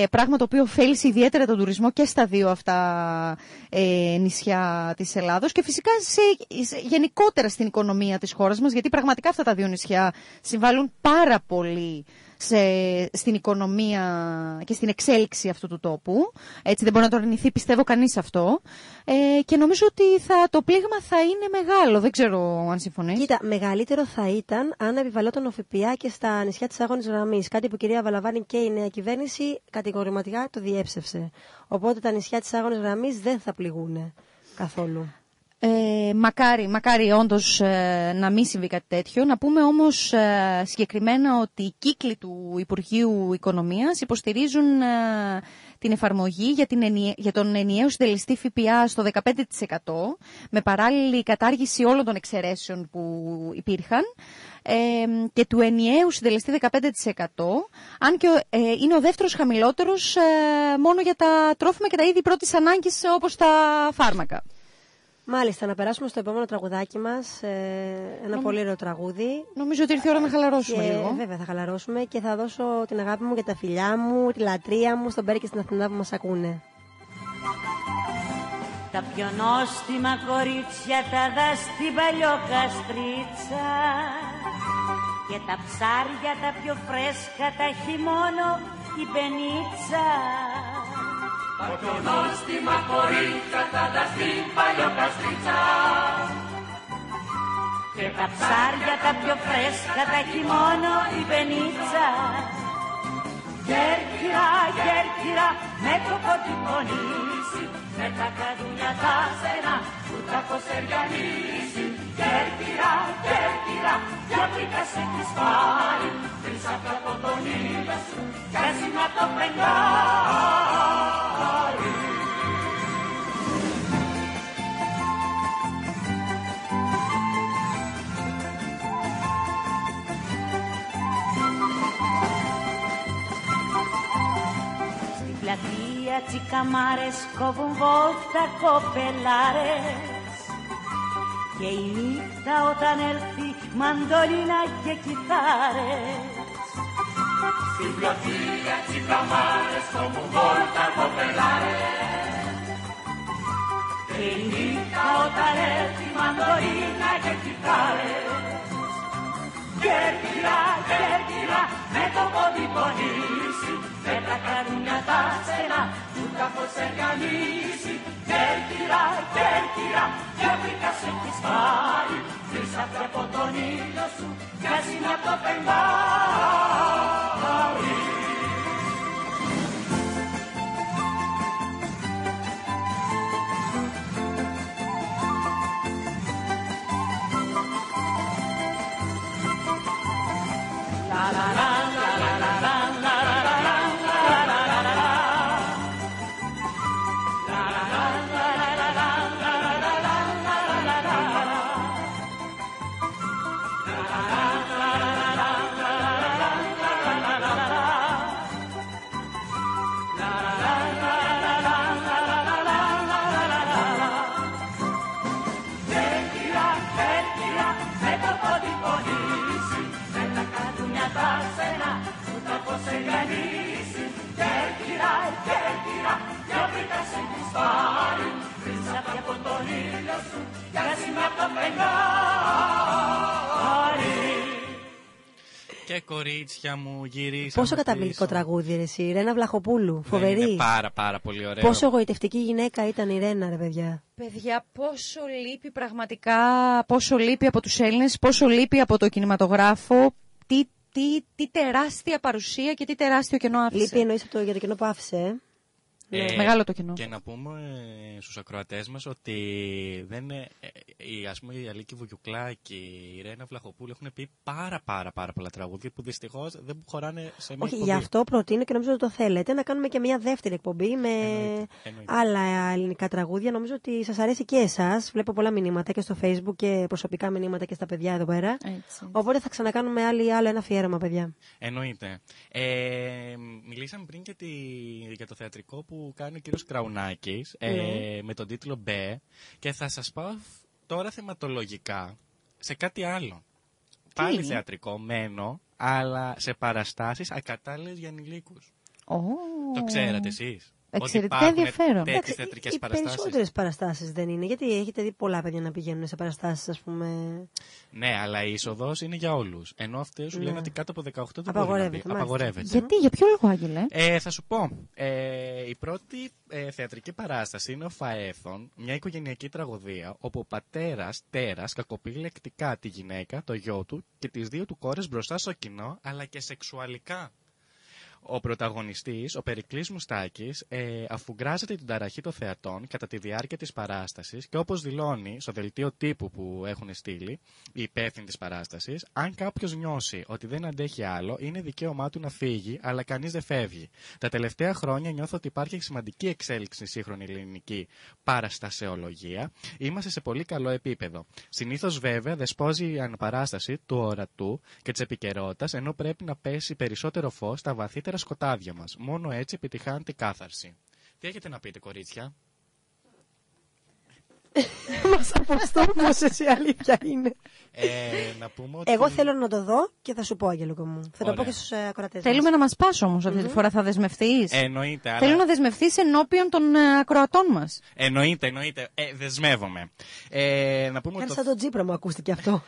πράγμα το οποίο ωφέλησε ιδιαίτερα τον τουρισμό και στα δύο αυτά νησιά της Ελλάδος και φυσικά γενικότερα στην οικονομία της χώρας μας, γιατί πραγματικά αυτά τα δύο νησιά συμβάλλουν πάρα πολύ στην οικονομία και στην εξέλιξη αυτού του τόπου. Έτσι δεν μπορεί να το αρνηθεί, πιστεύω, κανείς αυτό. Και νομίζω ότι το πλήγμα θα είναι μεγάλο. Δεν ξέρω αν συμφωνείς. Κοίτα, μεγαλύτερο θα ήταν αν επιβαλόταν ο ΦΠΑ και στα νησιά της Άγωνης Γραμμής. Κάτι που η κυρία Βαλαβάνη και η νέα κυβέρνηση κατηγορηματικά το διέψευσε. Οπότε τα νησιά της Άγωνης Γραμμής δεν θα πληγούν καθόλου. Μακάρι όντως να μην συμβεί κάτι τέτοιο. Να πούμε όμως συγκεκριμένα ότι οι κύκλοι του Υπουργείου Οικονομίας υποστηρίζουν την εφαρμογή για τον ενιαίο συντελεστή ΦΠΑ στο 15% με παράλληλη κατάργηση όλων των εξαιρέσεων που υπήρχαν και του ενιαίου συντελεστή 15%, αν και είναι ο δεύτερος χαμηλότερος μόνο για τα τρόφιμα και τα είδη πρώτης ανάγκης όπως τα φάρμακα. Μάλιστα, να περάσουμε στο επόμενο τραγουδάκι μας, ένα πολύ ωραίο τραγούδι. Νομίζω ότι ήρθε η ώρα να χαλαρώσουμε λίγο. Βέβαια, θα χαλαρώσουμε και θα δώσω την αγάπη μου και τα φιλιά μου, τη λατρεία μου στον Πέρι και στην Αθηνά που μας ακούνε. Τα πιο νόστιμα κορίτσια τα δα στην Παλιοκαστρίτσα και τα ψάρια τα πιο φρέσκα τα έχει μόνο η Πενίτσα. Τα πιο νόστιμα κορίτσια θα τα στην Παλιοκαστρίτσα και τα ψάρια τα πιο φρέσκα τα έχει μόνο η Πενίτσα. Κέρκυρα, κέρκυρα, με το κοντιπονίσι, με τα καδούνια τα στενά που τα κοσεριανίσει. Κέρκυρα, κέρκυρα, ποια πρίκα σε έχεις πάρει, πίσω από τον ήλιο σου κι ας να το πεντάρει. Στην πλατεία τσικαμάρες κόβουν βόλτα κοπελάρες και η νύχτα όταν έλθει μαντολίνα και κιθάρες. Στην πλατεία τσικαμάρες κόβουν βόλτα κοπελάρες και η νύχτα όταν έλθει μαντολίνα και κιθάρες. Κέρκυρα, κέρκυρα, με το πόδι πονήσει, με τα καρούνια τα στενά που τα φωσεργανίσει. Κέρκυρα, κέρκυρα, ποια πρίκα σε έχεις πάρει, πίσω από τον ήλιο σου κι ας είναι από το πεντάρι. Και κορίτσια μου γυρίσαμε. Πόσο καταπληκτικό τραγούδι, ρε εσύ, η Ρένα Βλαχοπούλου. Φοβερή. Είναι πάρα πολύ ωραίο. Πόσο γοητευτική γυναίκα ήταν η Ρένα, ρε παιδιά. Παιδιά, πόσο λείπει πραγματικά, πόσο λείπει από τους Έλληνες, πόσο λείπει από το κινηματογράφο. Τι τεράστια παρουσία και τι τεράστιο κενό άφησε. Λείπει εννοείς για το κενό που άφησε. Μεγάλο το κοινό. Και να πούμε στους ακροατές μας ότι δεν, ας πούμε, η Αλίκη Βουγιουκλάκη, η Ρένα Βλαχοπούλου έχουν πει πάρα πολλά τραγούδια που δυστυχώς δεν χωράνε σε μια εκπομπή. Γι' αυτό προτείνω και νομίζω ότι το θέλετε να κάνουμε και μια δεύτερη εκπομπή με άλλα ελληνικά τραγούδια. Νομίζω ότι σας αρέσει και εσάς. Βλέπω πολλά μηνύματα και στο Facebook και προσωπικά μηνύματα και στα παιδιά εδώ πέρα. Έτσι. Οπότε θα ξανακάνουμε άλλο ένα αφιέρωμα, παιδιά. Εννοείται. Μιλήσαμε πριν για το θεατρικό που κάνει ο κύριος Κραουνάκης με τον τίτλο «Μπε» και θα σας πάω τώρα θεματολογικά σε κάτι άλλο. Πάλι θεατρικό, μένω, αλλά σε παραστάσεις ακατάλληλες για ανηλίκους. Το ξέρατε εσείς? Εξαιρετικά ενδιαφέρον. Τέτοιες θεατρικές Οι παραστάσεις. περισσότερες παραστάσεις δεν είναι. Γιατί έχετε δει πολλά παιδιά να πηγαίνουν σε παραστάσεις, ας πούμε. Ναι, αλλά η είσοδος είναι για όλους. Ενώ αυτές σου λένε ότι κάτω από 18 δεν Απαγορεύεται, απαγορεύεται. Γιατί, για ποιο λόγο, Άγγελε? Θα σου πω. Η πρώτη θεατρική παράσταση είναι ο Φαέθων, μια οικογενειακή τραγωδία, όπου ο πατέρας τέρας κακοποιεί λεκτικά τη γυναίκα, το γιο του και τις δύο του κόρες μπροστά στο κοινό, αλλά και σεξουαλικά. Ο πρωταγωνιστής, ο Περικλής Μουστάκης, αφουγκράζεται την ταραχή των θεατών κατά τη διάρκεια της παράστασης και όπως δηλώνει στο δελτίο τύπου που έχουν στείλει οι υπεύθυνοι της παράστασης, αν κάποιος νιώσει ότι δεν αντέχει άλλο, είναι δικαίωμά του να φύγει, αλλά κανείς δεν φεύγει. Τα τελευταία χρόνια νιώθω ότι υπάρχει σημαντική εξέλιξη στη σύγχρονη ελληνική παραστασεολογία. Είμαστε σε πολύ καλό επίπεδο. Συνήθως βέβαια δεσπόζει η αναπαράσταση του ορατού και της επικαιρότητας, ενώ πρέπει να πέσει περισσότερο φως στα βαθύτερα σκοτάδια μας. Μόνο έτσι επιτυχάνεται η κάθαρση. Τι έχετε να πείτε, κορίτσια? Μας αποστώ πως εσύ αλήθεια είναι. Να πούμε ότι... Εγώ θέλω να το δω και θα σου πω, Αγγελικό μου. Θα το πω και στους ακροατές. Θέλουμε να μας πας όμως αυτή τη φορά. Θα δεσμευτείς? Εννοείται. Αλλά... Θέλω να δεσμευτείς ενώπιον των ακροατών μας. Εννοείται. Δεσμεύομαι. Να πούμε Κάνει σαν το Τζίπρα μου ακούστηκε αυτό.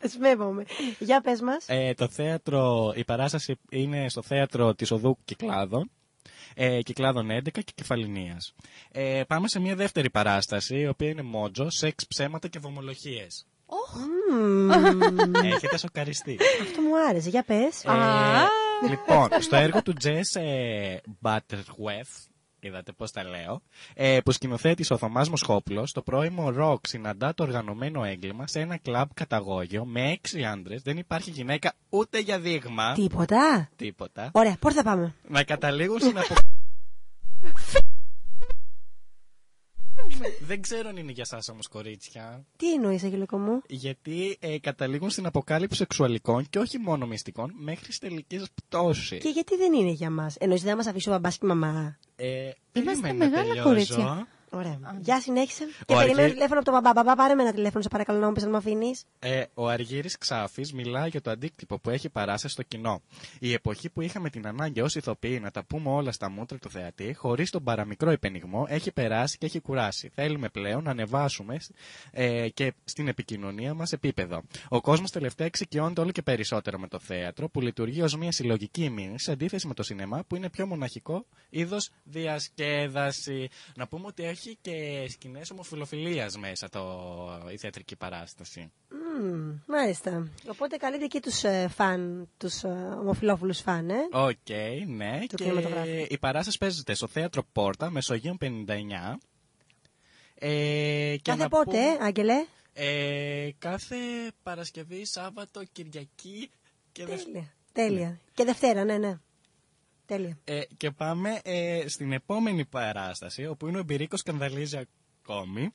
Δεσμεύομαι. Για πες μας. Η παράσταση είναι στο θέατρο της Οδού Κυκλάδων. Κυκλάδων 11 και Κεφαληνίας. Πάμε σε μια δεύτερη παράσταση, η οποία είναι Μότζο, σεξ, ψέματα και βομολογίες. Έχετε σοκαριστεί. Αυτό μου άρεσε. Για πες. Λοιπόν, στο έργο του Τζες Butterworth, είδατε πώς τα λέω, που σκηνοθέτησε ο Θωμάς Μοσχόπουλος, το πρώιμο ροκ συναντά το οργανωμένο έγκλημα σε ένα κλαμπ καταγόγιο με 6 άντρες. Δεν υπάρχει γυναίκα ούτε για δείγμα. Τίποτα. Ωραία, πότε θα πάμε? Να καταλήγουν στην Δεν ξέρω αν είναι για σας όμως, κορίτσια. Τι εννοείς, Αγγελικό μου? Γιατί καταλήγουν στην αποκάλυψη σεξουαλικών και όχι μόνο μυστικών μέχρι τελικής πτώσης. Και γιατί δεν είναι για μας? Εννοείς δεν θα μας αφήσει ο μπαμπάς και η μαμά? Είμαστε μεγάλα κορίτσια. Ωραία. Για συνέχισε. Και περιμένω τηλέφωνο από τον μπαμπά. Μπαμπά, πάρε με ένα τηλέφωνο, σε παρακαλώ, να μου πεις αν με αφήνεις. Ο Αργύρης Ξάφης μιλάει για το αντίκτυπο που έχει παράσταση στο κοινό. Η εποχή που είχαμε την ανάγκη ως ηθοποιοί να τα πούμε όλα στα μούτρα του θεατή, χωρίς τον παραμικρό υπενιγμό, έχει περάσει και έχει κουράσει. Θέλουμε πλέον να ανεβάσουμε και στην επικοινωνία μας επίπεδο. Ο κόσμος τελευταία εξοικειώνεται όλο και περισσότερο με το θέατρο, που λειτουργεί ως μια συλλογική μήνυση, σε αντίθεση με το σινεμά, που είναι πιο μοναχικό είδος διασκέδαση. Να πούμε ότι έχει και σκηνές ομοφιλοφιλίας μέσα η θεατρική παράσταση. Μάλιστα. Οπότε καλείτε εκεί τους ομοφιλόφιλους φαν, Οκ, ναι. Και η παράσταση παίζεται στο θέατρο Πόρτα, Μεσογείων 59. Κάθε πότε, Άγγελε? Κάθε Παρασκευή, Σάββατο, Κυριακή και Τέλεια. Και Δευτέρα, ναι. Τέλεια. Και πάμε στην επόμενη παράσταση, όπου είναι ο Εμπειρίκος σκανδαλίζει ακόμη,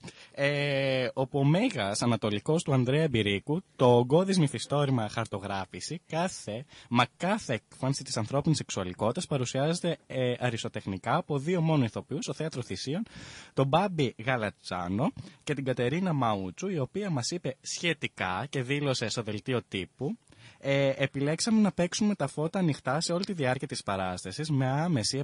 όπου ο μέγας ανατολικός του Ανδρέα Εμπειρίκου, το ογκώδης μυθιστόρημα χαρτογράφηση, κάθε εκφάνση της ανθρώπινης σεξουαλικότητας παρουσιάζεται αριστοτεχνικά από δύο μόνο ηθοποιούς στο Θέατρο Θησίων, τον Μπάμπη Γαλατσάνο και την Κατερίνα Μαούτσου, η οποία μας είπε σχετικά και δήλωσε στο δελτίο τύπου: επιλέξαμε να παίξουμε τα φώτα ανοιχτά σε όλη τη διάρκεια της παράστασης με άμεση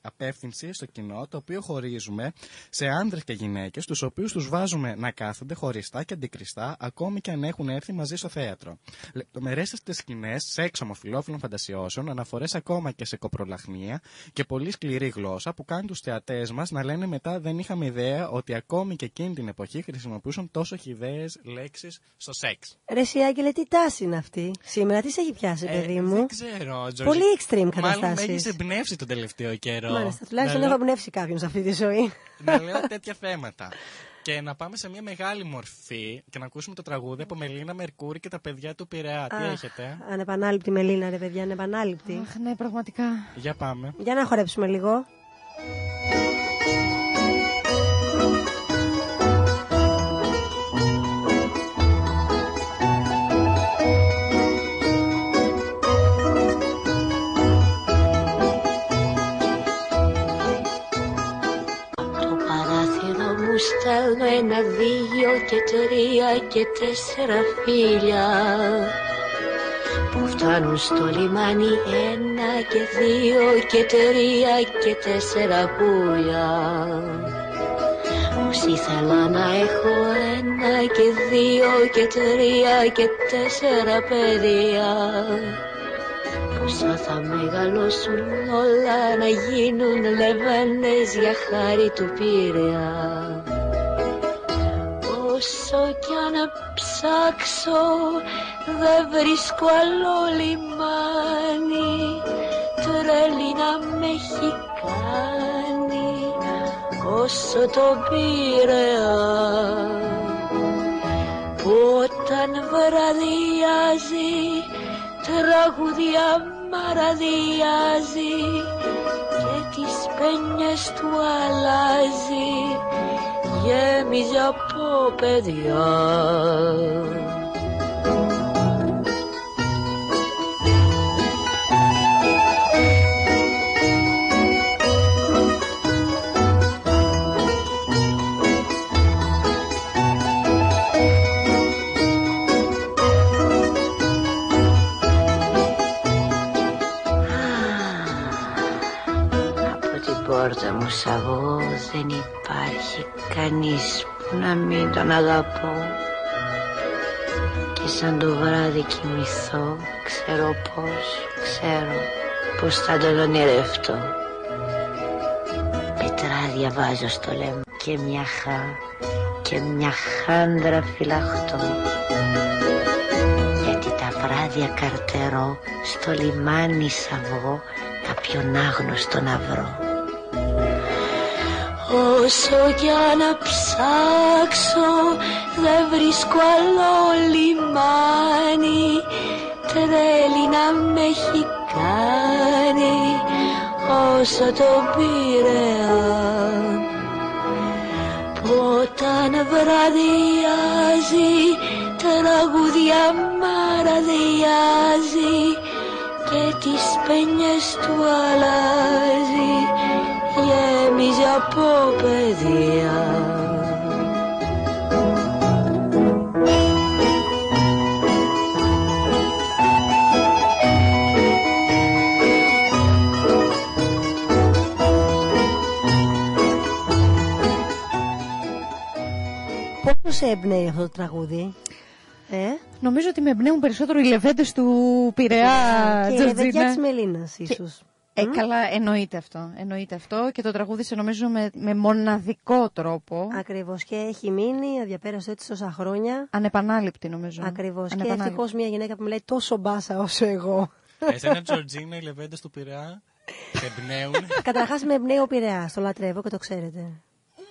απεύθυνση στο κοινό, το οποίο χωρίζουμε σε άνδρες και γυναίκες, τους οποίους τους βάζουμε να κάθονται χωριστά και αντικριστά, ακόμη και αν έχουν έρθει μαζί στο θέατρο. Λεπτομερέστατες σκηνές σεξ ομοφυλόφιλων φαντασιώσεων, αναφορές ακόμα και σε κοπρολαχνία και πολύ σκληρή γλώσσα που κάνουν τους θεατές μας να λένε μετά δεν είχαμε ιδέα ότι ακόμη και εκείνη την εποχή χρησιμοποιούσαν τόσο χυδαίες λέξεις στο σεξ. Ρε εσύ, Άγγελε, τι τάση είναι αυτή? Σήμερα τι σε έχει πιάσει, παιδί μου? Δεν ξέρω, Τζορτζ. Πολύ extreme καταστάσεις. Μάλλον με έχεις εμπνεύσει τον τελευταίο καιρό. Μάλιστα, τουλάχιστον έχω εμπνεύσει κάποιον σε αυτή τη ζωή. Να λέω τέτοια θέματα. Και να πάμε σε μια μεγάλη μορφή και να ακούσουμε το τραγούδι από Μελίνα Μερκούρη και τα παιδιά του Πειραιά. Τι έχετε? Ανεπανάληπτη Μελίνα, ρε παιδιά, ανεπανάληπτη. Αχ, ναι, πραγματικά. Για πάμε. Για να χορέψουμε λίγο. Στέλνω 1, 2 και 3 και 4 φίλια που φτάνουν στο λιμάνι 1 και 2 και 3 και 4 πουλιά. Πως ήθελα να έχω 1 και 2 και 3 και 4 παιδιά. Πόσα θα μεγαλώσουν όλα να γίνουν λεβένες για χάρη του Πειραιά. Όσο κι αν ψάξω δεν βρίσκω άλλο λιμάνι, τρέλη να με έχει κάνει όσο το Πειραιά. Που όταν βραδιάζει τραγουδιά μαραδιάζει και τις πένιες του αλλάζει, γέμιζε από παιδιά. Πόρτα μου σαβώ δεν υπάρχει κανείς που να μην τον αγαπώ. Και σαν το βράδυ κοιμηθώ ξέρω πως θα τον ονειρευτώ. Πετράδια βάζω στο λαιμό και μια χάντρα φυλαχτώ. Γιατί τα βράδια καρτερώ στο λιμάνι σαβώ κάποιον άγνωστο να βρω. Όσο κι αν ψάξω δεν βρίσκω άλλο λιμάνι, τρέλη να με έχει κάνει όσο το Πειραιά. Που όταν βραδιάζει τραγουδιά μαραδιάζει και τις πένιες του αλλάζει, γέμιζε από παιδιά. Πώς σε εμπνέει αυτό το τραγούδι? Νομίζω ότι με εμπνέουν περισσότερο οι λεβέντες του Πειραιά, και η λεβέντια της Μελίνας ίσως. Καλά, εννοείται αυτό και το τραγούδισε νομίζω με μοναδικό τρόπο. Ακριβώς, και έχει μείνει αδιαπέραστο έτσι τόσα χρόνια. Ανεπανάληπτη νομίζω. Ακριβώς, και ευτυχώς μια γυναίκα που μιλάει τόσο μπάσα όσο εγώ. Εσένα, Τζορτζίνα, οι λεβέντες του Πειραιά σε εμπνέουν? Καταρχάς με εμπνέει ο Πειραιάς, το λατρεύω και το ξέρετε.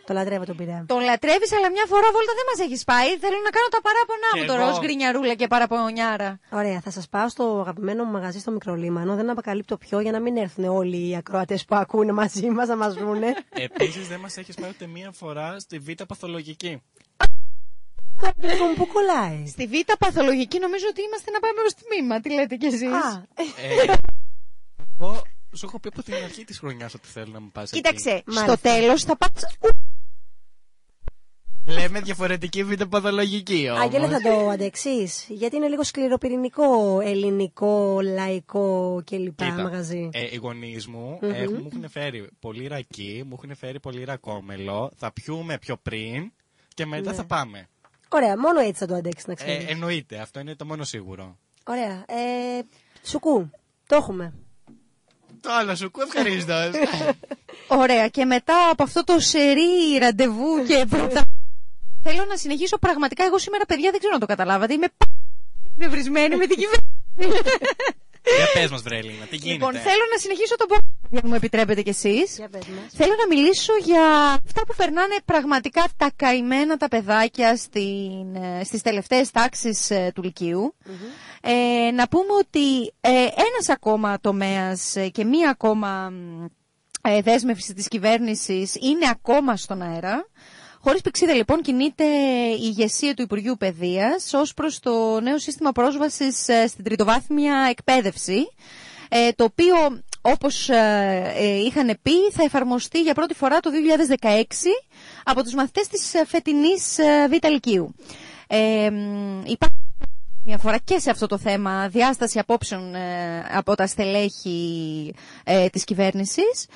Το λατρεύω τον Πειραιά. Το λατρεύεις, αλλά μια φορά βόλτα δεν μας έχεις πάει. Θέλω να κάνω τα παράπονά μου τώρα ως γκρινιαρούλα και παραπονιάρα. Ωραία, θα σας πάω στο αγαπημένο μου μαγαζί στο Μικρολίμανο. Δεν αποκαλύπτω ποιο για να μην έρθουν όλοι οι ακροατές που ακούνε μαζί μας να μας βρούνε. Επίσης δεν μας έχεις πάει ούτε μία φορά στη Β' Παθολογική. Πού κολλάει? Στη Β' Παθολογική νομίζω ότι είμαστε να πάμε ως τμήμα. Τι λέτε κι εσείς? Εγώ σου έχω πει από την αρχή της χρονιάς ότι θέλω να μου πας. Κοίταξε, στο τέλος θα πας. με διαφορετική βιτοποδολογική όμως. Άγγελε, θα το αντέξεις? Γιατί είναι λίγο σκληροπυρηνικό, ελληνικό, λαϊκό κλπ. Μαγαζί. Οι γονείς μου μου έχουν φέρει πολύ ρακί, μου έχουν φέρει πολύ ρακόμελο. Θα πιούμε πιο πριν και μετά θα πάμε. Ωραία, μόνο έτσι θα το αντέξεις, να ξέρεις. Εννοείται, αυτό είναι το μόνο σίγουρο. Ωραία. Σουκού, το έχουμε. Το άλλο σουκού, ευχαρίστως. Ωραία, και μετά από αυτό το σερί ραντεβού και πρώτα. Θέλω να συνεχίσω πραγματικά. Εγώ σήμερα, παιδιά, δεν ξέρω να το καταλάβατε. Είμαι νευρισμένη με την κυβέρνηση. Για πες μας, βρε Έλληνα, τι γίνεται? Λοιπόν, θέλω να συνεχίσω τον podcast, αν μου επιτρέπετε κι εσείς. Θέλω να μιλήσω για αυτά που περνάνε πραγματικά τα καημένα τα παιδάκια στις τελευταίες τάξεις του Λυκείου. Να πούμε ότι ένας ακόμα τομέας και μία ακόμα δέσμευση της κυβέρνησης είναι ακόμα στον αέρα. Χωρίς πηξίδα, λοιπόν, κινείται η ηγεσία του Υπουργείου Παιδείας ως προς το νέο σύστημα πρόσβασης στην τριτοβάθμια εκπαίδευση, το οποίο, όπως είχαν πει, θα εφαρμοστεί για πρώτη φορά το 2016 από τους μαθητές της φετινής Β' Λυκείου. Υπάρχει μια φορά και σε αυτό το θέμα διάσταση απόψεων από τα στελέχη της κυβέρνησης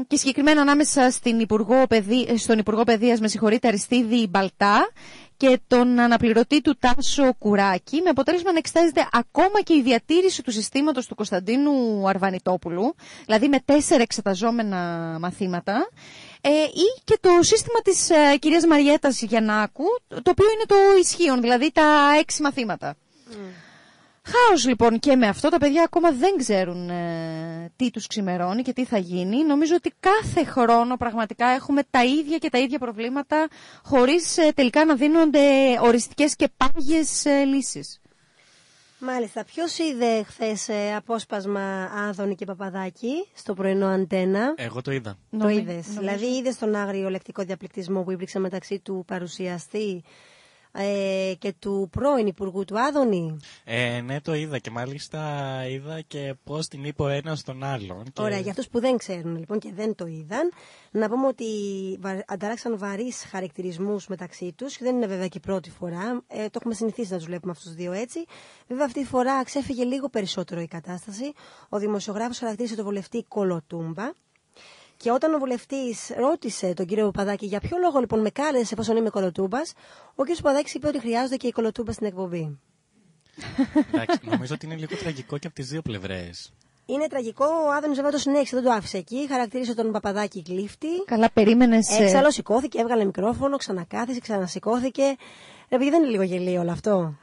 και συγκεκριμένα ανάμεσα στον Υπουργό Παιδείας, Αριστίδη Μπαλτά, και τον αναπληρωτή του Τάσο Κουράκη, με αποτέλεσμα να εξετάζεται ακόμα και η διατήρηση του συστήματος του Κωνσταντίνου Αρβανιτόπουλου, δηλαδή με 4 εξεταζόμενα μαθήματα, ή και το σύστημα της κυρίας Μαριέτας Γιαννάκου, το οποίο είναι το ισχύον, δηλαδή τα 6 μαθήματα. Χάος λοιπόν και με αυτό. Τα παιδιά ακόμα δεν ξέρουν τι τους ξημερώνει και τι θα γίνει. Νομίζω ότι κάθε χρόνο πραγματικά έχουμε τα ίδια και τα ίδια προβλήματα, χωρίς τελικά να δίνονται οριστικές και πάγιες λύσεις. Μάλιστα. Ποιος είδε χθες απόσπασμα Άδωνη και Παπαδάκη στο πρωινό Αντένα? Εγώ το είδα. Το είδες? Δηλαδή είδες τον άγριο λεκτικό διαπληκτισμό που υπήρξε μεταξύ του παρουσιαστή και του πρώην Υπουργού του Άδωνη? Ναι, το είδα και μάλιστα είδα και πώς την είπε ο ένας τον άλλον. Ωραία, για αυτούς που δεν ξέρουν λοιπόν και δεν το είδαν, να πούμε ότι ανταράξαν βαρύς χαρακτηρισμούς μεταξύ τους και δεν είναι βέβαια και η πρώτη φορά. Το έχουμε συνηθίσει να τους βλέπουμε αυτούς τους δύο έτσι. Βέβαια αυτή τη φορά ξέφυγε λίγο περισσότερο η κατάσταση. Ο δημοσιογράφος χαρακτήρισε τον βουλευτή κολοτούμπα. Και όταν ο βουλευτής ρώτησε τον κύριο Παπαδάκη για ποιο λόγο λοιπόν με κάλεσε εφόσον είμαι κολοτούμπας, ο κύριος Παπαδάκης είπε ότι χρειάζονται και οι κολοτούμπα στην εκπομπή. Εντάξει, νομίζω ότι είναι λίγο τραγικό και από τις δύο πλευρές. Είναι τραγικό. Ο Άδωνης βέβαια το συνέχισε, δεν το άφησε εκεί. Χαρακτήρισε τον Παπαδάκη κλήφτη. Καλά, περίμενες. Έξαλλο, σηκώθηκε, έβγαλε μικρόφωνο, ξανακάθισε, ξανασηκώθηκε. Επειδή δεν είναι λίγο γελίο όλο αυτό,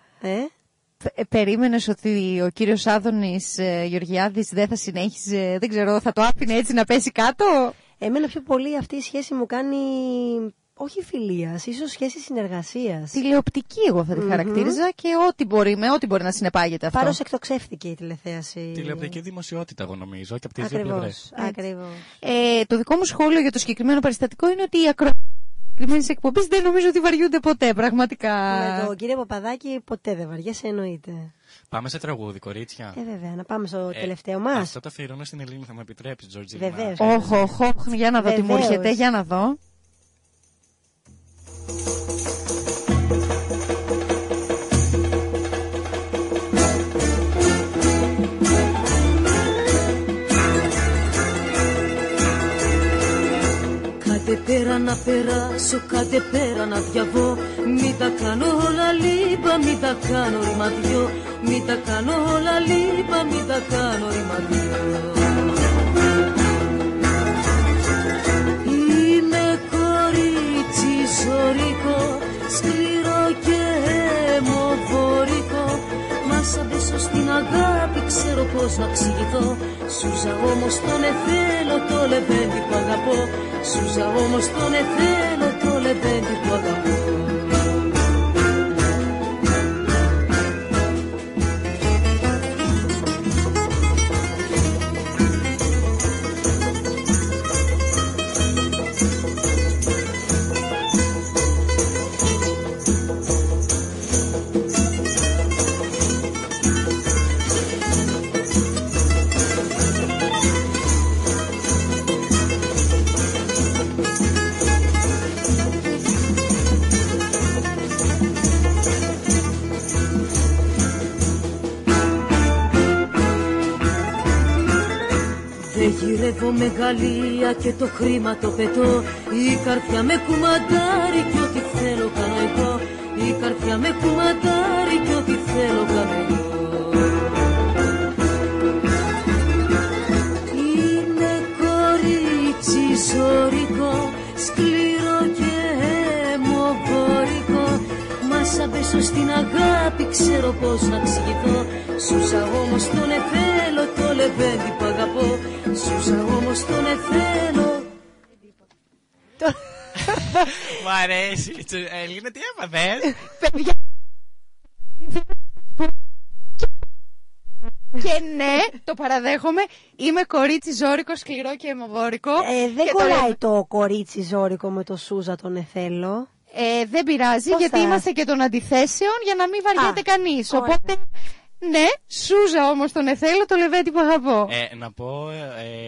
Περίμενες ότι ο κύριος Άδωνης Γεωργιάδης δεν θα συνέχιζε, δεν ξέρω, θα το άφηνε έτσι να πέσει κάτω? Εμένα πιο πολύ αυτή η σχέση μου κάνει, όχι φιλίας, ίσως σχέση συνεργασίας. Τηλεοπτική εγώ θα τη χαρακτήριζα και ό,τι μπορεί να συνεπάγεται αυτό. Πάρος εκτοξεύτηκε η τηλεθέαση. Τηλεοπτική δημοσιότητα εγώ νομίζω και από τις δύο πλευρές. Ακριβώς. Το δικό μου σχόλιο για το συγκεκριμένο περιστατικό είναι ότι οι συγκεκριμένη εκπομπή δεν νομίζω ότι βαριούνται ποτέ, πραγματικά. Με τον κύριο Παπαδάκη ποτέ δεν βαριέσαι, εννοείται. Πάμε σε τραγούδι, κορίτσια. Βέβαια, να πάμε στο τελευταίο μας. Αυτό το αφιερώνω στην Ελλήνη, θα με επιτρέψει, Τζορτζίνα? Βεβαίως. Όχι, για να δω τι μου έρχεται, για να δω. Κάντε πέρα να περάσω, κάντε πέρα να διαβώ. Μην τα κάνω όλα λίπα, μην τα κάνω ρημαδιό. Μην τα κάνω όλα λίπα, μην τα κάνω ρημαδιό. Είμαι κορίτσι ζωρικό, σκληρό και αιμοβορικό. Μα σαν πέσω στην αγάπη ξέρω πως να εξηγηθώ. Σούζα όμως τον εθέλω το λεβέντι που αγαπώ. Σούζα όμως τον εθέλω το λεβέντι που αγαπώ. ταξιδεύω μεγαλεία και το χρήμα το πετώ. Η καρδιά με κουμαντάρει κι ό,τι θέλω κάνω εγώ. Η καρδιά με κουμαντάρει κι ό,τι θέλω κάνω εγώ. Είναι κορίτσι ζωρικό, σκληρό και αιμοβορικό. Μάσα πέσω στην αγάπη, ξέρω πως να εξηγηθώ. Σούζα όμως τον εθέλω, το λεβέντι που αγαπώ. Σούζα όμως τον εθέλω. Μ' αρέσει. Ελίνα, τι έπαθες? Παιδιά. Και ναι, το παραδέχομαι. Είμαι κορίτσι ζώρικο, σκληρό και αιμοβόρικο. Δεν κολλάει το κορίτσι ζώρικο με το Σούζα τον εθέλω. Δεν πειράζει, πώς γιατί θα... είμαστε και των αντιθέσεων για να μην βαριέται κανείς. Οπότε, ναι, Σούζα όμως τον εθέλω, το λεβέντι που αγαπώ. Να πω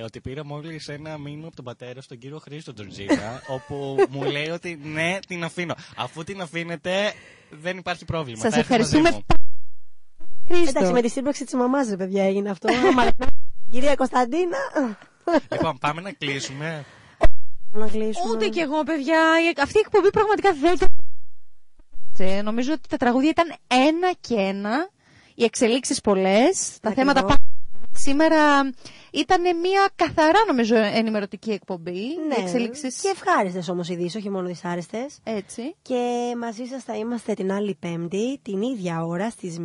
ότι πήρα μόλις ένα μήνυμα από τον πατέρα στον κύριο Χρήστο Τζορτζίνα, όπου μου λέει ότι ναι, την αφήνω. Αφού την αφήνετε, δεν υπάρχει πρόβλημα. Σας ευχαριστούμε. Εντάξει, με τη σύμπραξη της μαμάς, ρε παιδιά, έγινε αυτό. Κυρία Κωνσταντίνα. Λοιπόν, πάμε να κλείσουμε. Να κλείσουμε. Ούτε κι εγώ, παιδιά. Αυτή η εκπομπή πραγματικά δεν. Νομίζω ότι τα τραγούδια ήταν ένα και ένα. Οι εξελίξεις πολλές. Τα θέματα πάνω. Σήμερα ήταν μια καθαρά, νομίζω, ενημερωτική εκπομπή. Ναι, εξελίξεις... και ευχάριστες όμως ειδήσεις, όχι μόνο δυσάρεστες. Έτσι. Και μαζί σας θα είμαστε την άλλη Πέμπτη, την ίδια ώρα, στις 1.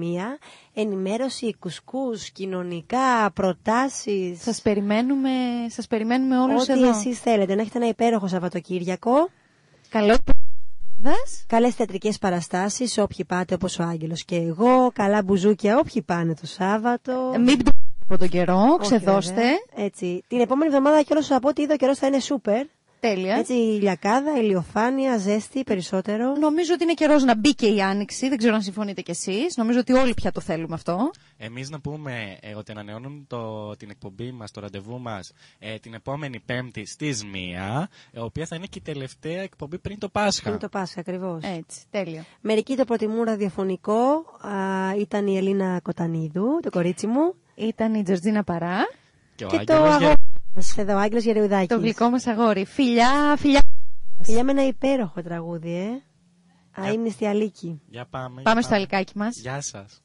Ενημέρωση, κουσκούς, κοινωνικά, προτάσεις. Σας περιμένουμε όλους ό,τι εδώ. Ό,τι εσείς θέλετε. Να έχετε ένα υπέροχο Σαββατοκύριακο. Καλό. Καλές θεατρικές παραστάσεις, όποιοι πάτε, όπως ο Άγγελος και εγώ. Καλά μπουζούκια, όποιοι πάνε το Σάββατο. Μην από τον καιρό, ξεδώστε. Έτσι. Την επόμενη εβδομάδα κιόλας θα πω ότι ο καιρός θα είναι σούπερ. Τέλεια. Έτσι, ηλιακάδα, ηλιοφάνεια, ζέστη, περισσότερο. Νομίζω ότι είναι καιρός να μπει και η Άνοιξη. Δεν ξέρω αν συμφωνείτε κι εσείς. Νομίζω ότι όλοι πια το θέλουμε αυτό. Εμείς να πούμε ότι ανανεώνουν την εκπομπή μας, το ραντεβού μας, την επόμενη Πέμπτη στις 1, η οποία θα είναι και η τελευταία εκπομπή πριν το Πάσχα. Πριν το Πάσχα, ακριβώς. Έτσι, τέλεια. Μερικοί το προτιμούν ραδιοφωνικό. Ήταν η Ελίνα Κοτανίδου, το κορίτσι μου. Ήταν η Τζορτζίνα Παρά. Και ο το αγόρι. Εδώ ο Άγγελος Γεραιουδάκης. Το γλυκό μας αγόρι. Φιλιά, φιλιά. Φιλιά με ένα υπέροχο τραγούδι, Αείμνηστη Αλίκη. Για πάμε. Πάμε στο αλικάκι μας. Γεια σας.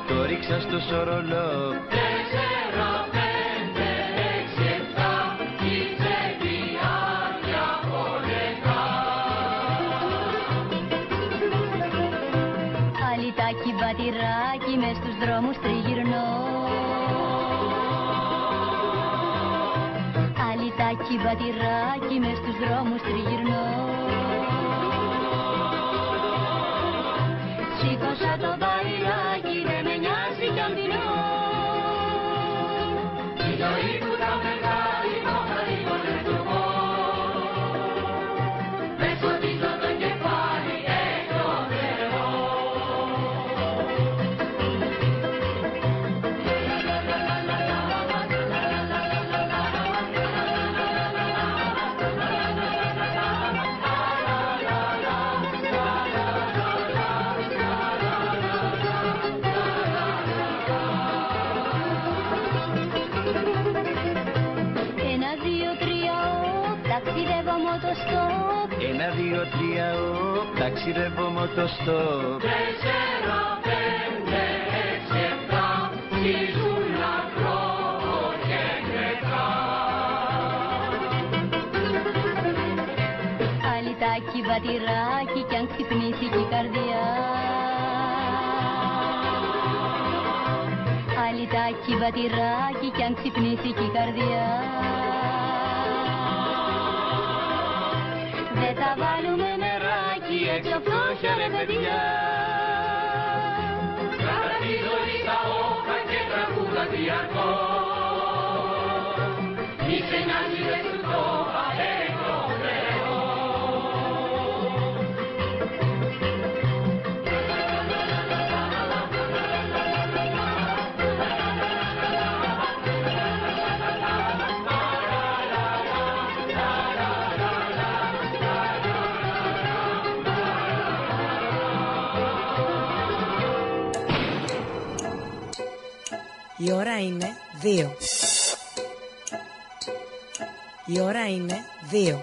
Το ρίξα στο σωρολό. 4, 5, 6, 7, η τσεπιάκια πολετά. Αλιτάκι μπατηράκι μες στους δρόμους τριγυρνώ. Αλιτάκι μπατηράκι μες στους δρόμους τριγυρνώ. Σήκωσα το μπαϊλάκι, δεν με νοιάζει κι αν πεινώ. Η ζωή που τα μεγάλη μόχα λίγο λεπτό. Μες φωτίζω το κεφάλι έξω νερό. Ένα, δύο, τρία, ταξιδεύω μοτοστόπ. 4, 5, 6, 7, ψίζουν να τρώω και μετά. Αλιτάκι βατηράκι κι αν ξυπνήσει κι η καρδιά. Αλιτάκι βατηράκι κι αν ξυπνήσει κι η καρδιά. Δεν θα βάλουμε νεράκι έξω φτώχεια ρε παιδιά. Κράτα τη ζωή στα όχα και τραγούδα διαρκώς. Μη σε νοιάζει δεν σου Η ώρα είναι 2. Η ώρα είναι 2.